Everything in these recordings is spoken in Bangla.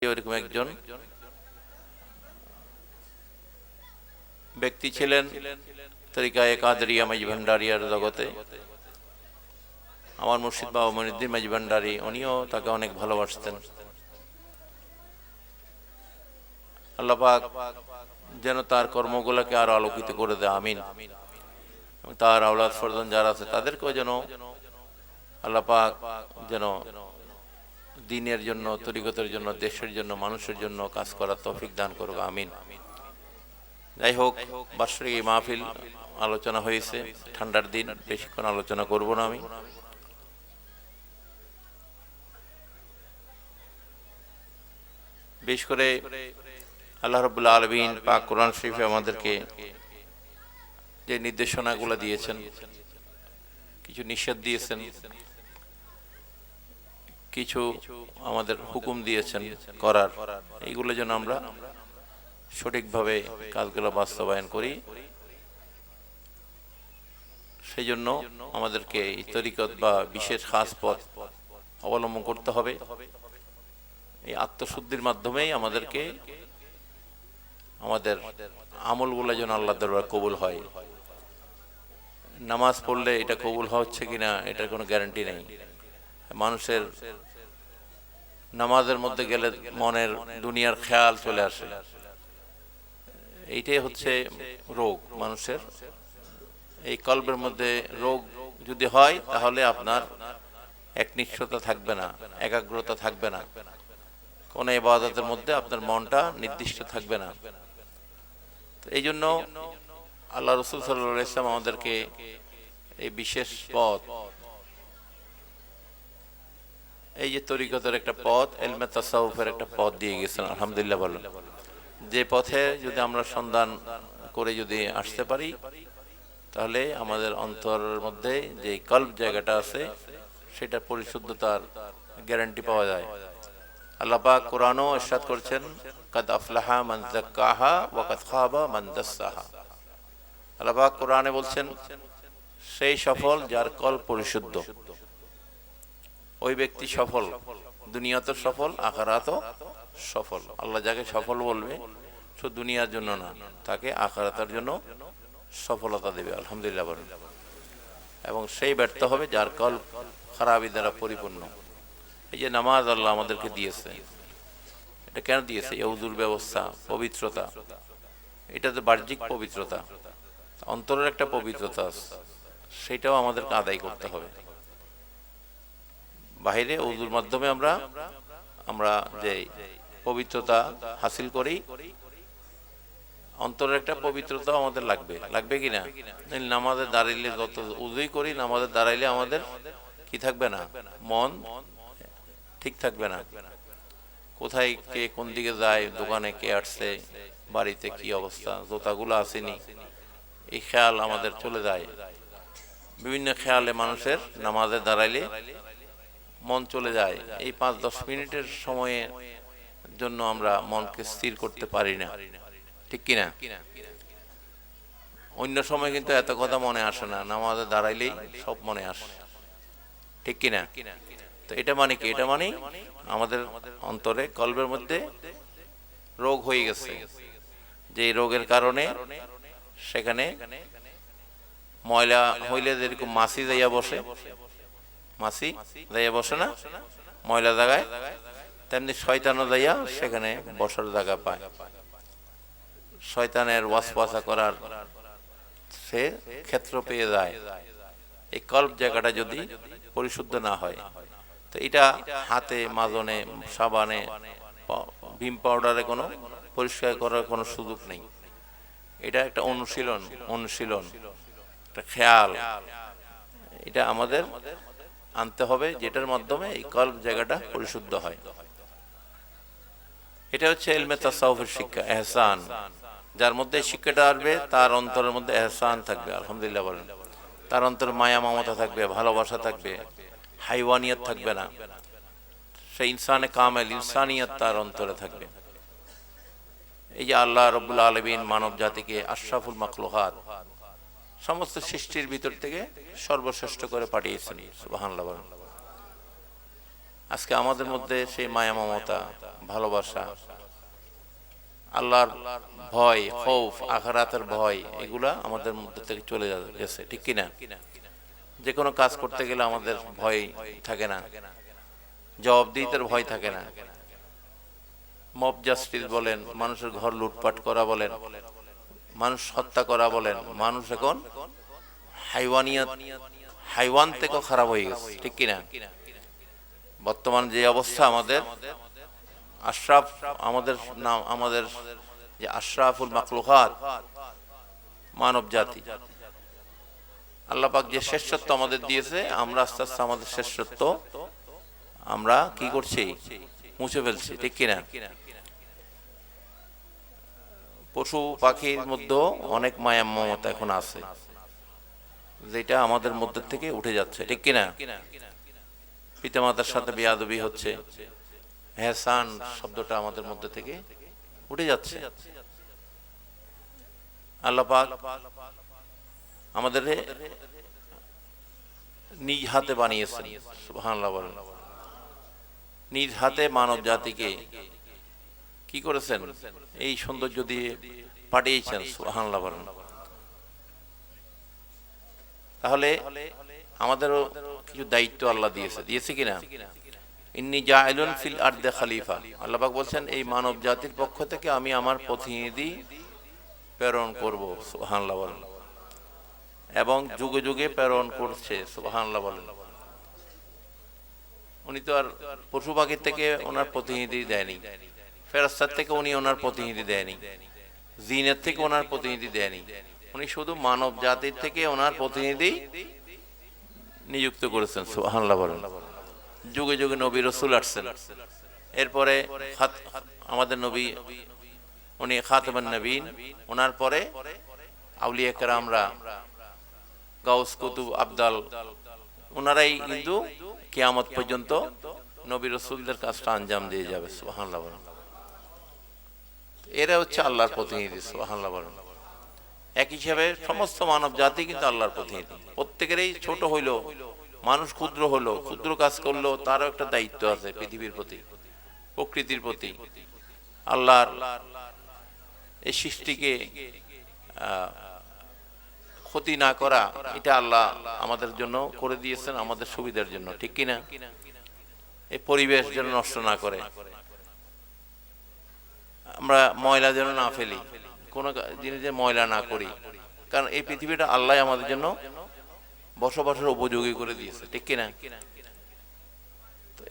এরকম একজন ব্যক্তি ছিলেন তরিকায়ে কাদরিয়া মাঝি ভান্ডারিয়ার জগতে। আমার মুর্শিদ বাবা মনিউদ্দিন মাঝি ভান্ডারী, উনিও তাকে অনেক ভালোবাসতেন। আল্লাহ পাক যেন তার কর্মগুলোকে আরো আলোকিত করে দেয়, আমিন। তার আওলাদ ফরজন যারা আছে তাদেরকেও যেন আল্লাহ পাক যেন দ্বীনের জন্য, তরিকতের জন্য, দেশের জন্য, মানুষের জন্য কাজ করার তৌফিক দান করুক, আমিন। যাই হোক, বার্ষিক এই মাহফিল আলোচনা হয়েছে, ঠান্ডার দিন, বেশিক্ষণ আলোচনা করব না আমি। বিশেষ করে আল্লাহ রাব্বুল আলামিন পাক কোরআন শরীফে আমাদেরকে যে নির্দেশনাগুলো দিয়েছেন, কিছু নিষেধ দিয়েছেন, কিছু আমাদের হুকুম দিয়েছেন করার, এইগুলো যেন আমরা সঠিকভাবে কাজগুলো বাস্তবায়ন করি। সেই জন্য আমাদেরকে এই তরিকত বা বিশেষ খাস পথ অবলম্বন করতে হবে। এই আত্মশুদ্ধির মাধ্যমেই আমাদেরকে আমাদের আমলগুলো যেন আল্লাহ দরবারে কবুল হয়। নামাজ পড়লে এটা কবুল হচ্ছে কিনা এটার কোনো গ্যারান্টি নেই। মানুষের নামাজের মধ্যে গেলে মনের দুনিয়ার খেয়াল চলে আসে, এইটাই হচ্ছে রোগ মানুষের। এই কলবের মধ্যে রোগ যদি হয় তাহলে আপনার একনিষ্ঠতা থাকবে না, একাগ্রতা থাকবে না, কোন ইবাদতের মধ্যে আপনার মনটা নির্দিষ্ট থাকবে না। এই জন্য আল্লাহ রাসূল সাল্লাল্লাহু আলাইহি ওয়াসাল্লাম আমাদেরকে এই বিশেষ পথ, এই যে তরিকতের একটা পথ, ইলমে তাসাউফের একটা পথ দিয়ে গেছেন, আলহামদুলিল্লাহ বলেন। যে পথে যদি আমরা সন্ধান করে যদি আসতে পারি তাহলে আমাদের অন্তরের মধ্যে যে কলব জায়গাটা আছে সেটা পরিশুদ্ধতার গ্যারান্টি পাওয়া যায়। আল্লাহ পাক কোরআনও ইরশাদ করেছেন, কাদ আফলাহা মান যাক্কাহা ওয়া কাদ খাবা মান দাসসাহা। আল্লাহ পাক কোরআনে বলছেন, সেই সফল যার কলব পরিশুদ্ধ, ওই ব্যক্তি সফল, দুনিয়াতেও সফল, আখিরাতেও সফল। আল্লাহ যাকে সফল বলবে শুধু দুনিয়ার জন্য না, তাকে আখিরাতের জন্য সফলতা দেবে, আলহামদুলিল্লাহ বলেন। এবং সেই ব্যর্থ হবে যার কলব খারাপি দ্বারা পরিপূর্ণ। এই যে নামাজ আল্লাহ আমাদেরকে দিয়েছে, এটা কেন দিয়েছে? ওযুর ব্যবস্থা, পবিত্রতা, এটা তো বাহ্যিক পবিত্রতা, অন্তরের একটা পবিত্রতা আছে, সেটাও আমাদেরকে আদায় করতে হবে। বাহিরে ওযুর মাধ্যমে আমরা যে পবিত্রতা হাসিল করি, অন্তরের একটা পবিত্রতা আমাদের লাগবে কিনা? নামাজে দাঁড়াইলে যত উযুই করি, নামাজে দাঁড়াইলে আমাদের কি থাকবে না? মন ঠিক থাকবে না। কোথায় কে কোন দিকে যায়, দোকানে কে আসছে, বাড়িতে কি অবস্থা, জোতাগুলো আসেনি, এই খেয়াল আমাদের চলে যায়। বিভিন্ন খেয়ালে মানুষের নামাজে দাঁড়াইলে মন চলে যায়। এই 5-10 মিনিটের সময়ের জন্য আমরা মনকে স্থির করতে পারি না, ঠিক কিনা? অন্য সময় কিন্তু এত কথা মনে আসে না, নামাজে দাঁড়াইলেই সব মনে আসে, ঠিক কিনা? তো এটা মানে কি? এটা মানে আমাদের অন্তরে, কলবের মধ্যে রোগ হয়ে গেছে, যে রোগের কারণে সেখানে ময়লা হইলে যেরকম মাছি যাইয়া বসে, মাছি যাইয়া বসে না ময়লা জায়গায়, তেমনি শয়তানও যাইয়া সেখানে বসার জায়গা পায়। শয়তানের ওয়াসওয়াসা করার সে ক্ষেত্র পেয়ে যায়। এই কলব জায়গাটা যদি পরিশুদ্ধ না হয়, তো এটা হাতে, মাজনে, সাবানে, ভিম পাউডারে কোনো পরিষ্কার করার কোনো সুযোগ নেই। এটা একটা অনুশীলন, একটা খেয়াল, এটা আমাদের আনতে হবে, যেটার মাধ্যমে এই কলব জায়গাটা পরিশুদ্ধ হয়। এটা হচ্ছে ইলমে তাসাউফের শিক্ষা, ইহসান। যার মধ্যে শিক্ষাটা আসবে তার অন্তরের মধ্যে ইহসান থাকবে, আলহামদুলিল্লাহ বলেন। তার অন্তরে মায়া মমতা থাকবে, ভালোবাসা থাকবে, হাইওয়ানিয়ত থাকবে না। সেই ইনসানে কামেল, ইনসানিয়ত তার অন্তরে থাকবে। এই যে আল্লাহ রাব্বুল আলামিন মানব জাতিকে আশরাফুল মাখলুকাত, সমস্ত সৃষ্টির ভিতর থেকে সর্বশ্রেষ্ঠ করে পাঠিয়েছেন, সুবহানাল্লাহ বলেন। আজকে আমাদের মধ্যে সেই মায়া মমতা, ভালোবাসা, আল্লাহর ভয়, খৌফ, আখিরাতের ভয়, এগুলা আমাদের মধ্যে থেকে চলে গেছে, ঠিক কিনা? যে কোনো কাজ করতে গেলে আমাদের ভয় থাকে না, জবাবদিহিতার ভয় থাকে না। মব জাস্টিস বলেন, মানুষের ঘর লুটপাট করা বলেন, মানুষ হত্যা করা বলেন, মানুষ এখন হাইওয়ানিয়াত, হাইওয়ান থেকেও খারাপ হয়ে গেছে, ঠিক কিনা? বর্তমান যে অবস্থা আমাদের, আশরাফ, আমাদের নাম, আমাদের যে আশরাফুল মাখলুকাত, মানব জাতি, আল্লাহ পাক যে শ্রেষ্ঠত্ব আমাদের দিয়েছে, আমরা আস্তে আস্তে আমাদের শ্রেষ্ঠত্ব আমরা কি করছি? মুছে ফেলছি, ঠিক কিনা? পশু পাখির মধ্যেও অনেক মায়া মমতা এখন আছে, যেটা আমাদের মধ্যে থেকে উঠে যাচ্ছে, ঠিক কিনা? পিতামাতার সাথে বেয়াদবি হচ্ছে, এহসান শব্দটা আমাদের মধ্যে থেকে উঠে যাচ্ছে। আল্লাহ পাক আমাদের নিজ হাতে বানিয়েছেন, সুবহানাল্লাহ বলেন। নিজ হাতে মানব জাতিকে কি করেছেন? এই সৌন্দর্য দিয়ে পাঠিয়েছেন, সুবহানাল্লাহ বলেন। তাহলে আমাদেরও কিছু দায়িত্ব আল্লাহ দিয়েছে কিনা? ইন্নী জাইলুন ফিল আরদে খলিফা, আল্লাহ পাক বলছেন এই মানব জাতির পক্ষ থেকে আমি আমার প্রতিনিধি প্রেরণ করব, সুবহানাল্লাহ বলেন। এবং যুগে যুগে প্রেরণ করছে, সুবহানাল্লাহ বলেন। উনি তো আর পশু পাখির থেকে ওনার প্রতিনিধি দেয়নি, ফেরেশতার থেকে উনি ওনার প্রতিনিধি দেয়নি, জিনের থেকে ওনার প্রতিনিধি দেয়নি, উনি শুধু মানব জাতির থেকে ওনার প্রতিনিধি নিযুক্ত করেছেন, সুবহানাল্লাহ বলেন। যুগে যুগে নবী রাসূল আসছেন, এরপরে আমাদের নবী উনি খাতামুন নবীন, ওনার পরে আউলিয়া কেরামরা, গাউস, কুতুব, আবদাল, ওনারাই কিন্তু কিয়ামত পর্যন্ত নবী রাসূলদের কাজটা আঞ্জাম দিয়ে যাবে, সুবহানাল্লাহ বলেন। এরা হচ্ছে আল্লাহর প্রতিনিধি, সুবহানাল্লাহ বলেন। এক হিসাবে সমস্ত মানব জাতি কিন্তু আল্লাহর প্রতিনিধি, প্রত্যেকেরই ছোট হইলো, মানুষ ক্ষুদ্র হলো, ক্ষুদ্র কাজ করলো, তারও একটা দায়িত্ব আছে পৃথিবীর প্রতি, প্রকৃতির প্রতি। আল্লাহর এই সৃষ্টিকে ক্ষতি না করা, এটা আল্লাহ আমাদের জন্য করে দিয়েছেন, আমাদের সুবিধার জন্য, ঠিক কিনা? এই পরিবেশ যেন নষ্ট না করে, আমরা ময়লা যেন না ফেলি, কোনো জিনিসে ময়লা না করি, কারণ এই পৃথিবীটা আল্লাহ আমাদের জন্য বসবাসের উপযোগী করে দিয়েছে, ঠিক কিনা?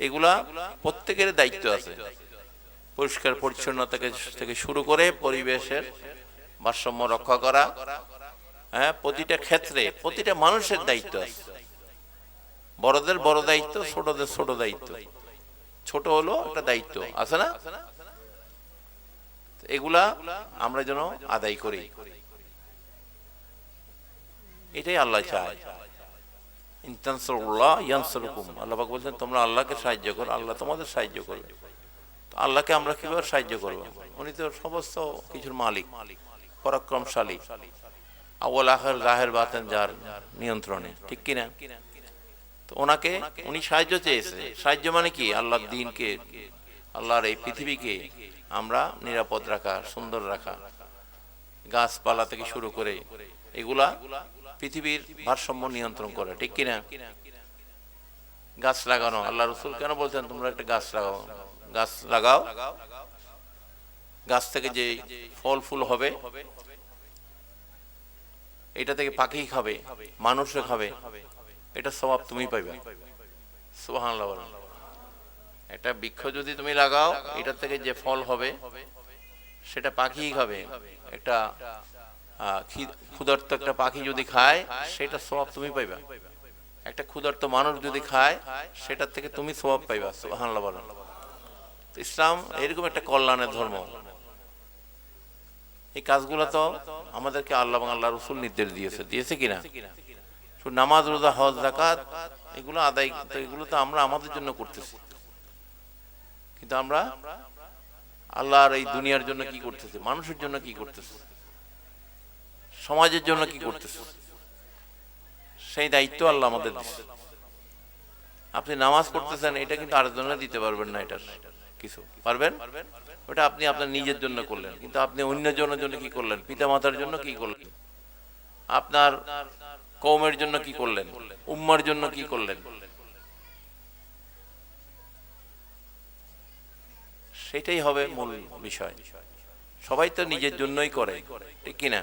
এগুলা প্রত্যেকের দায়িত্ব আছে, পরিষ্কার পরিচ্ছন্নতা থেকে শুরু করে পরিবেশের ভারসাম্য রক্ষা করা, হ্যাঁ, প্রতিটা ক্ষেত্রে প্রতিটা মানুষের দায়িত্ব আছে। বড়দের বড় দায়িত্ব, ছোটদের ছোট দায়িত্ব, ছোট হলো একটা দায়িত্ব আছে না? এগুলা আমরা যেন আদায় করি, এটাই আল্লাহ চায়। ইন তানসুরুল্লাহ ইয়ানসুরকুম, আল্লাহ পাক বলেন তোমরা আল্লাহকে সাহায্য করো, আল্লাহ তোমাদের সাহায্য করবে। তো আল্লাহকে আমরা কিভাবে সাহায্য করব? উনি তো সমস্ত কিছুর মালিক, পরাক্রমশালী, আউয়াল আখির জাহির বাতিন যার নিয়ন্ত্রণে, ঠিক কিনা? তো ওনাকে উনি সাহায্য চেয়েছে। সাহায্য মানে কি? আল্লাহর দ্বীনকে, আল্লাহর এই পৃথিবীকে আমরা নিরাপদ রাখা, সুন্দর রাখা, গাছপালা থেকে শুরু করে এগুলা পৃথিবীর ভারসাম্য নিয়ন্ত্রণ করে, ঠিক কিনা? গাছ লাগানো, আল্লাহ রাসূল কেন বলছেন তোমরা একটা গাছ লাগাও? গাছ লাগাও, গাছ থেকে যে ফল ফুল হবে এটা থেকে পাখি খাবে, মানুষে খাবে, এটা সওয়াব তুমি পাইবে, সুবহানাল্লাহ বলেন। একটা বৃক্ষ যদি তুমি লাগাও, এটা থেকে যে ফল হবে সেটা পাখি খাবে, একটা ক্ষুধার্ত একটা পাখি যদি খায় সেটা সওয়াব তুমি পাইবা, একটা ক্ষুধার্ত মানুষ যদি খায় সেটার থেকে তুমি সওয়াব পাইবা, সুবহানাল্লাহ বলেন। ইসলাম এরকম একটা কল্যাণের ধর্ম। এই কাজগুলো তো আমাদেরকে আল্লাহ এবং আল্লাহ রাসূল নির্দেশ দিয়েছে কিনা? শুধু নামাজ, রোজা, হজ, যাকাত এগুলো আদায়, এগুলো তো আমরা আমাদের জন্য করতেছি, কিন্তু আমরা আল্লাহর এই দুনিয়ার জন্য কি করতেছি? মানুষের জন্য কি করতেছি? সমাজের জন্য কি করতেছি? সেই দায়িত্ব আল্লাহ আমাদের দিচ্ছে। আপনি নামাজ পড়তেছেন, এটা কিন্তু আরেকজনের দিতে পারবেন না, এটার কিছু পারবেন? ওটা আপনি আপনার নিজের জন্য করলেন, কিন্তু আপনি অন্যজনের জন্য কি করলেন? পিতা মাতার জন্য কি করলেন? আপনার কওমের জন্য কি করলেন? উম্মার জন্য কি করলেন? সেটাই হবে মূল বিষয়। সবাই তো নিজের জন্যই করে, ঠিক কিনা?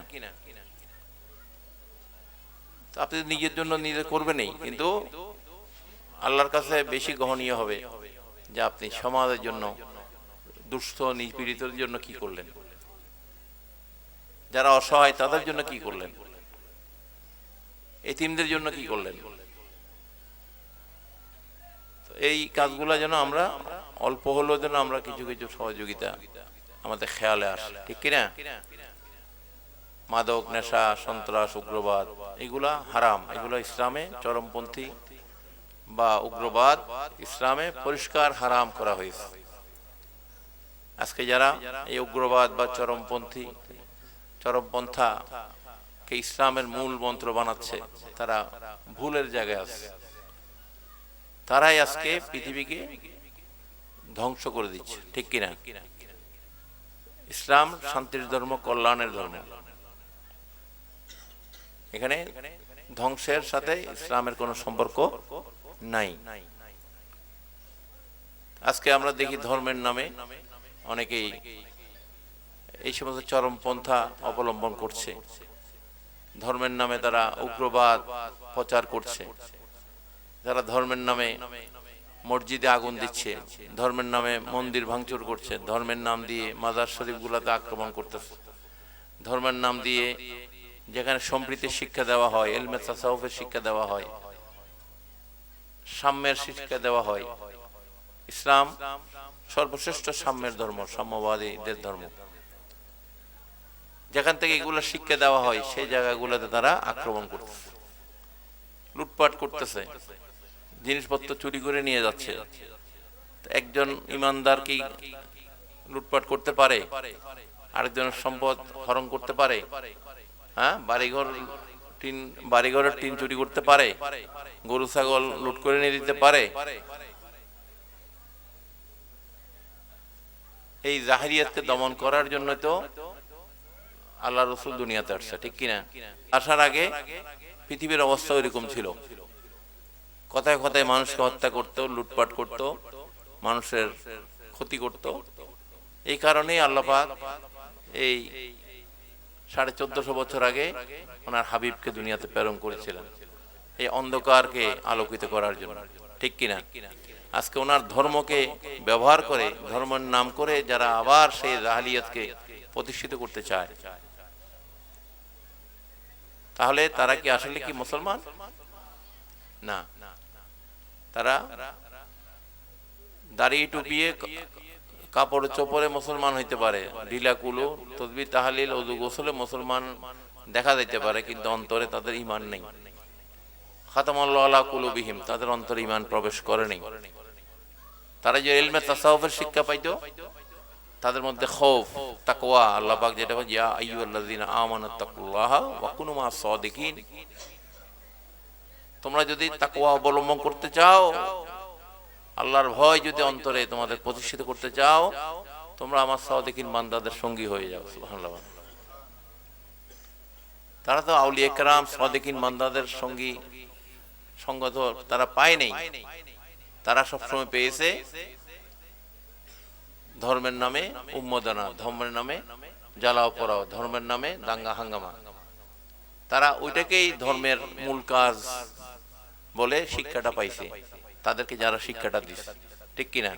আপনি নিজের জন্য নিজে করবেনই, কিন্তু আল্লাহর কাছে বেশি গ্রহণীয় হবে যে আপনি সমাজের জন্য, দুস্থ নিপীড়িতদের জন্য কি করলেন, যারা অসহায় তাদের জন্য কি করলেন, এতিমদের জন্য কি করলেন। এই কাজগুলো যেন আমরা অল্প হলেও যেন আমরা কিছু কিছু সহযোগিতা আমাদের খেয়ালে আসে, ঠিক কিনা? মাদক, নেশা, সন্ত্রাস, উগ্রবাদ এগুলা হারাম, এগুলো ইসলামে চরমপন্থী বা উগ্রবাদ ইসলামে পরিষ্কার হারাম করা হয়েছে। আজকে যারা এই উগ্রবাদ বা চরমপন্থা কে ইসলামের মূল মন্ত্র বানাচ্ছে, তারা ভুলের জায়গায় আছে। তারাই আজকে পৃথিবীকে ধ্বংস করে দিচ্ছে, ঠিক কিনা? ইসলাম শান্তির ধর্ম, কল্যাণের ধর্ম। এখানে ধ্বংসের সাথে ইসলামের কোনো সম্পর্ক নাই। আজকে আমরা দেখি ধর্মের নামে অনেকেই এই সমস্ত চরমপন্থা অবলম্বন করছে। ধর্মের নামে তারা উগ্রবাদ প্রচার করছে, যারা ধর্মের নামে মসজিদে আগুন দিচ্ছে, ধর্মের নামে মন্দির ভাঙচুর করছে, ধর্মের নাম দিয়ে মাজার শরীফ গুলাতে আক্রমণ করতেছে, ধর্মের নাম দিয়ে যেখানে সম্প্রীতির শিক্ষা দেওয়া হয়, ইলমে তাসাউফের শিক্ষা দেওয়া হয়, সাম্যের শিক্ষা দেওয়া হয়। ইসলাম সর্বশ্রেষ্ঠ সাম্যের ধর্ম, সাম্যবাদীদের ধর্ম। যেখান থেকে এগুলো শিক্ষা দেওয়া হয় সেই জায়গাগুলোতে তারা আক্রমণ করতেছে, লুটপাট করতেছে, জিনিসপত্র চুরি করে নিয়ে যাচ্ছে। একজন ইমানদার কি লুটপাট করতে পারে? আরেকজনের সম্পদ হরণ করতে পারে? হ্যাঁ, বাড়িঘরের টিন চুরি করতে পারে? গরু ছাগল লুট করে নিয়ে দিতে পারে? এই জাহিরিয়াতকে দমন করার জন্য তো আল্লাহ রসুল দুনিয়াতে আসছে, ঠিক কিনা? আসার আগে পৃথিবীর অবস্থা ওইরকম ছিল। কথায় কথায় মানুষকে হত্যা করত, লুটপাট করত, মানুষের ক্ষতি করত। এই কারণেই আল্লাহ পাক এই 1450 বছর আগে ওনার হাবিবকে দুনিয়াতে প্রেরণ করেছিলেন, এই অন্ধকারকে আলোকিত করার জন্য, ঠিক কিনা? আজকে ওনার ধর্মকে ব্যবহার করে, ধর্মের নাম করে যারা আবার সেই জাহিলিয়াতকে প্রতিষ্ঠিত করতে চায়, তাহলে তারা কি আসলে কি মুসলমান? না, তারা দাড়ি টুপিয়ে কাপড় চোপড়ে মুসলমান হইতে পারে, ঢিলা কুলো তসবিহ তাহলিল ওযু গোসলে মুসলমান দেখা যাইতে পারে, কিন্তু অন্তরে তাদের ঈমান নেই। খাতামাল্লাহু আলা কুলুবিহিম, তাদের অন্তরে ঈমান প্রবেশ করে নাই। তারা যে ইলমে তাসাউফের শিক্ষা পাইতো, তাদের মধ্যে খৌফ, তাকওয়া, আল্লাহ পাক যেটা বলেন, ইয়া আইয়ুহাল্লাযীনা আমানুত্তাকুল্লাহা ওয়া কুনু মা'আস সাদিকিন, তোমরা যদি তাকওয়া অবলম্বন করতে চাও, আল্লাহর ভয় যদি অন্তরে তোমাদের প্রতিষ্ঠিত করতে চাও, তোমরা আমার সাদিকিন বান্দাদের সঙ্গী হয়ে যাও। সুবহানাল্লাহ। তারা তো আউলিয়া কেরাম সাদিকিন বান্দাদের সঙ্গ তো তারা পায় নাই। তারা সবসময় পেয়েছে ধর্মের নামে উন্মাদনা, ধর্মের নামে জ্বালাও পোড়াও, ধর্মের নামে দাঙ্গা হাঙ্গামা। তারা ওইটাকেই ধর্মের মূল কাজ বলে শিক্ষাটা পাইছে, তাদেরকে যারা শিক্ষাটা দিচ্ছে, ঠিক কিনা?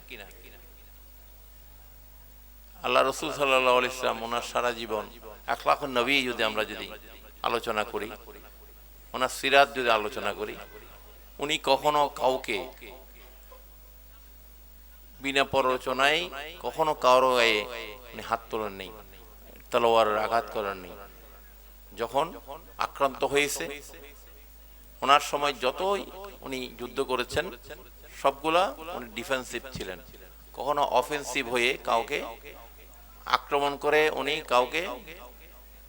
আল্লাহ রসুল সাল্লাল্লাহু আলাইহি ওয়াসাল্লাম ওনার সারা জীবন আখলাকুন নবী যদি আমরা আলোচনা করি, ওনার সিরাত যদি আলোচনা করি, উনি কখনো কাউকে বিনা প্ররোচনায় কখনো কারো গায়ে উনি হাত তোলেন নেই, তলোয়ারের আঘাত করেন নেই। যখন আক্রান্ত হয়েছে, ওনার সময় যতই উনি যুদ্ধ করেছেন সবগুলা উনি ডিফেন্সিভ ছিলেন, কখনো অফেন্সিভ হয়ে কাউকে আক্রমণ করে উনি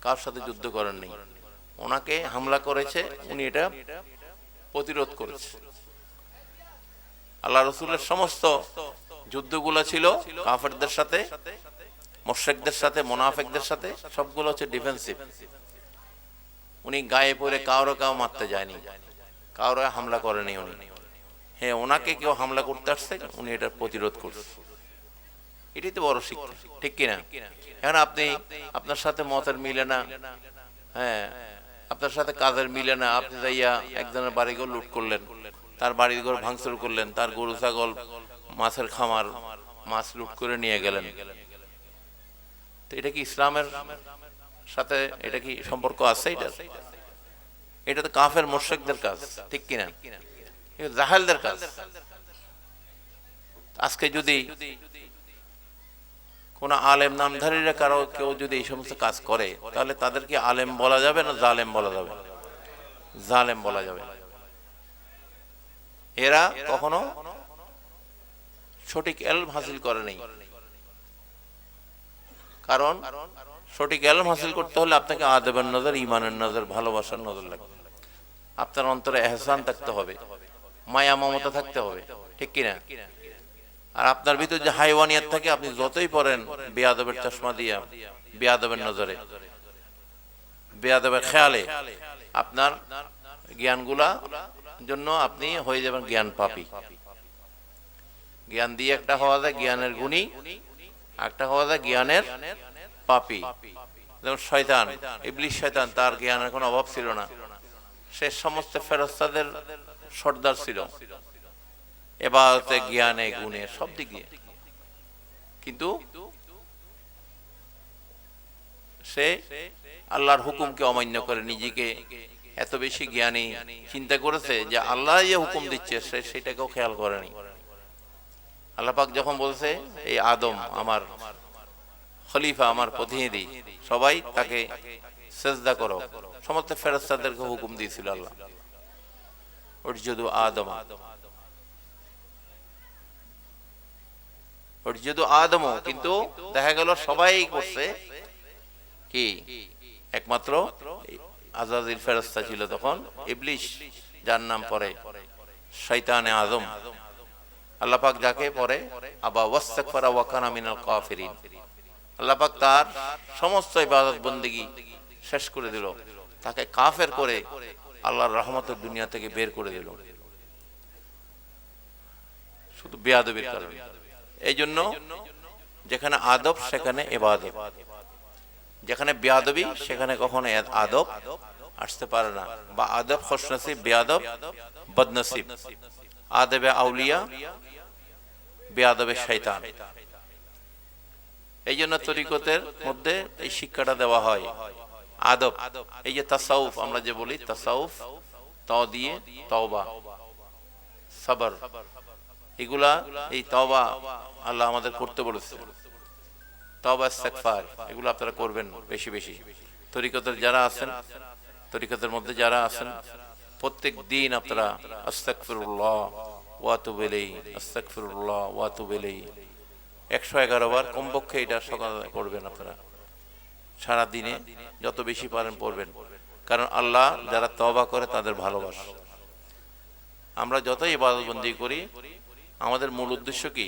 কার সাথে যুদ্ধ করেননি। ওনাকে হামলা করেছে, উনি এটা প্রতিরোধ করেছে। আল্লাহ রসুলের সমস্ত যুদ্ধগুলো ছিল কাফেরদের সাথে, মুশরিকদের সাথে, মুনাফিকদের সাথে, সবগুলো হচ্ছে ডিফেন্সিভ। উনি গায়ে পড়ে কারো মারতে যায়নি, কারো হামলা করেনি উনি। হ্যাঁ, ওনাকে কেউ হামলা করতে আসছে, উনি এটা প্রতিরোধ করছে। এটাই তো বড় শিক্ষা, ঠিক কিনা? এখন আপনি, আপনার সাথে মতের মিলে না, হ্যাঁ, আপনার সাথে কাজের মিলে না, আপনি যাইয়া একজনের বাড়িঘর লুট করলেন, তার বাড়িঘর ভাঙচুর করলেন, তার গরু ছাগল, মাছের খামার, মাছ লুট করে নিয়ে গেলেন। তো এটা কি ইসলামের সাথে এটা কি সম্পর্ক আছে? এটা তো কাফের মুশরিকদের কাজ, ঠিক কিনা? এটা জাহেলদের কাজ। আজকে যদি কোন আলেম নামধারীরা কারো কেউ যদি এই সমস্ত কাজ করে, তাহলে তাদেরকে আলেম বলা যাবে না জালেম বলা যাবে? জালেম বলা যাবে। এরা কখনো সঠিক ইলম হাসিল করে নাই। কারণ সঠিক ইলম হাসিল করতে হলে আপনাকে আদবের নজর, ঈমানের নজর, ভালোবাসার নজর লাগবে। আপনার অন্তরে ইহসান থাকতে হবে, মায়া মমতা থাকতে হবে, ঠিক কিনা? আর আপনার ভিতর যে হাইওয়ানিয়াত থাকে, আপনি যতই পড়েন বেয়াদবের চশমা দিয়া, বেয়াদবের নজরে, বেয়াদবের খেয়ালে, আপনার জ্ঞানগুলা জন্য আপনি হয়ে যাবেন জ্ঞান পাপী। জ্ঞান দিয়ে একটা হওয়া যায় জ্ঞানের গুণী, একটা হওয়া যায় জ্ঞানের পাপী। যেমন শয়তান, ইবলিস শয়তান, তার জ্ঞানের কোনো অভাব ছিল না। সে সমস্ত ফেরেশতাদের সর্দার ছিল, ইবাদতে, জ্ঞানে, গুণে, সব দিক দিয়ে। কিন্তু সে আল্লাহর হুকুমকে অমান্য করে নিজেকে এত বেশি জ্ঞানী চিন্তা করেছে যে আল্লাহ যে হুকুম দিচ্ছে সে সেটাকেও খেয়াল করেনি। আল্লাহ পাক যখন বলছে এই আদম আমার খলিফা, আমার প্রতিনিধি, সবাই তাকে সেজদা করো, সমস্ত ফেরেশতাদেরকে হুকুম দিয়েছিল আল্লাহ, উজুদু আদম, উজুদু আদম। কিন্তু দেখা গেল সবাই করছে কি, একমাত্র আজাজিল ফেরেশতা ছিল তখন, ইবলিস যার নাম পরে শয়তানে আজম। আল্লাহ পাক যাকে পরে আবা ওয়াস্তাগফারা ওয়া কানা মিনাল কাফিরিন, আল্লাহ পাক তার সমস্ত ইবাদত বন্দেগী শেষ করে দিল, তাকে কাফের করে আল্লাহর রহমতের দুনিয়া থেকে বের করে দিল, শুধু বেয়াদবির কারণে। এই জন্য যেখানে আদব সেখানে ইবাদত, যেখানে বেয়াদবি সেখানে কখনো আদব আসতে পারে না। বা আদব খুশনসিব, বেয়াদব বদনসিব, আদবে আউলিয়া, বেয়াদবে শয়তান। এই জন্য তরিকতের মধ্যে এই শিক্ষাটা দেওয়া হয়, আদব। এই যে তাসাউফ আমরা যে বলি, তাসাউফ, তাও দিয়ে তওবা, সবর, এগুলা, এই তওবা আল্লাহ আমাদের করতে বলেছে, তওবা ইস্তিগফার, এগুলো আপনারা করবেন বেশি বেশি। তরিকতের যারা আছেন, তরিকতের মধ্যে যারা আছেন, প্রত্যেক দিন আপনারা আস্তাগফিরুল্লাহ ওয়া আতুবু ইলাইহি, আস্তাগফিরুল্লাহ ওয়া আতুবু ইলাইহি 111 বার কমপক্ষে এটা সকালে পড়বেন আপনারা। সারা দিনে যত বেশি পারেন পড়বেন, কারণ আল্লাহ যারা তওবা করে তাদের ভালোবাসে। আমরা যতই ইবাদত বন্দেগী করি, আমাদের মূল উদ্দেশ্য কি?